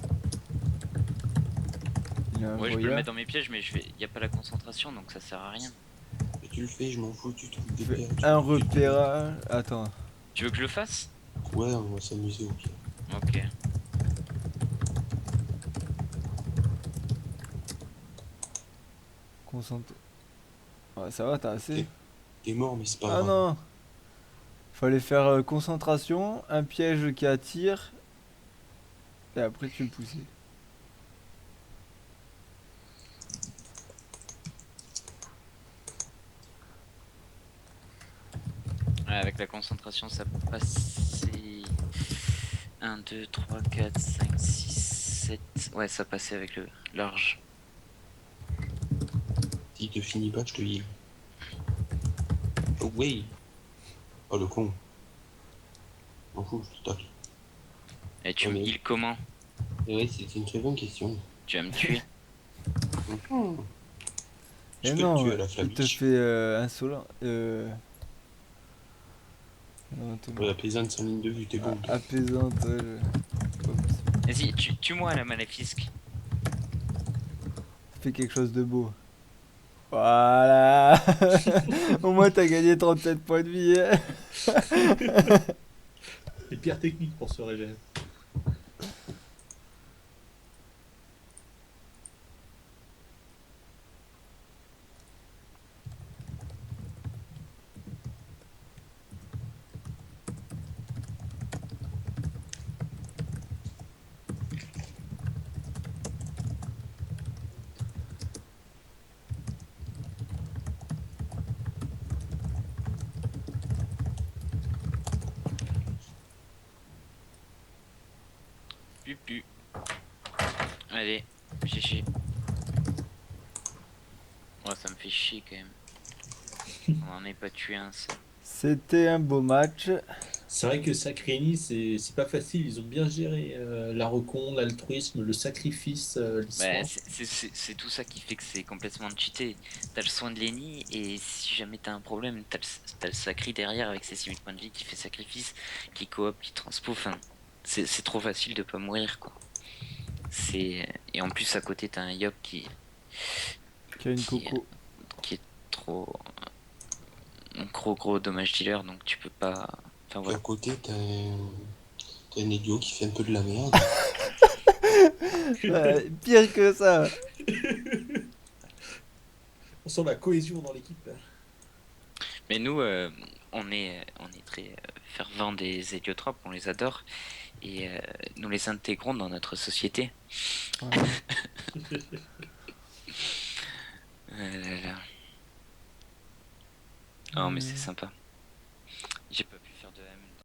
Il a un Ouais, je peux le voyage. mettre dans mes pièges, mais y a pas la concentration, donc ça sert à rien. Et tu le fais, je m'en fous, tu trouves des Fais perles. un repérage. Attends. Tu veux que je le fasse? Ouais, on va s'amuser au pire. Ok. Concentre. Ouais, ça va, t'as assez. T'es mort, mais c'est pas Ah grave. non. Fallait faire concentration, un piège qui attire. Et après tu le poussais. Ouais, avec la concentration, ça passait. 1, 2, 3, 4, 5, 6, 7. Ouais, ça passait avec le large. S'il te finit pas, je te heal. Oh, oui. Oh, le con. M'en fous, je te tacle. Et tu Ouais, me mais- heal comment? Et ouais, c'est une très bonne question. Tu vas me tuer? Je Et peux te non, tuer à la il te flamiche. fait insolent. Non, t'es Ouais, mort. la paysanne sans ligne de vue, t'es bon. toi. Apaisante. C'est pas possible. Vas-y, tue-moi la maléfisque. Fais quelque chose de beau. Voilà. Au moins t'as gagné 37 points de vie. Hein. Les pires techniques pour se régénérer. Pupu. Allez, GG. Ouais, ça me fait chier quand même. On en est pas tué un seul. C'était un beau match. C'est vrai que Sacrini, c'est pas facile. Ils ont bien géré la recon, l'altruisme, le sacrifice, Bah, l'histoire. c'est tout ça qui fait que c'est complètement cheaté. T'as le soin de Lenny, et si jamais t'as un problème, t'as le sacri derrière avec ses 6000 points de vie qui fait sacrifice, qui coop, qui transpo. Enfin, c'est trop facile de pas mourir, quoi. Et en plus, à côté, t'as un Yop Qui a une qui, coco. qui est trop. Un gros dommage dealer, donc tu peux pas. Enfin, Puis voilà. à côté, t'as un idiot qui fait un peu de la merde. Ouais, pire que ça. On sent la cohésion dans l'équipe. Mais nous, on est très fervents des héliotropes, on les adore, et nous les intégrons dans notre société. Ouais. Là, là. Oh, mais c'est sympa. J'ai pas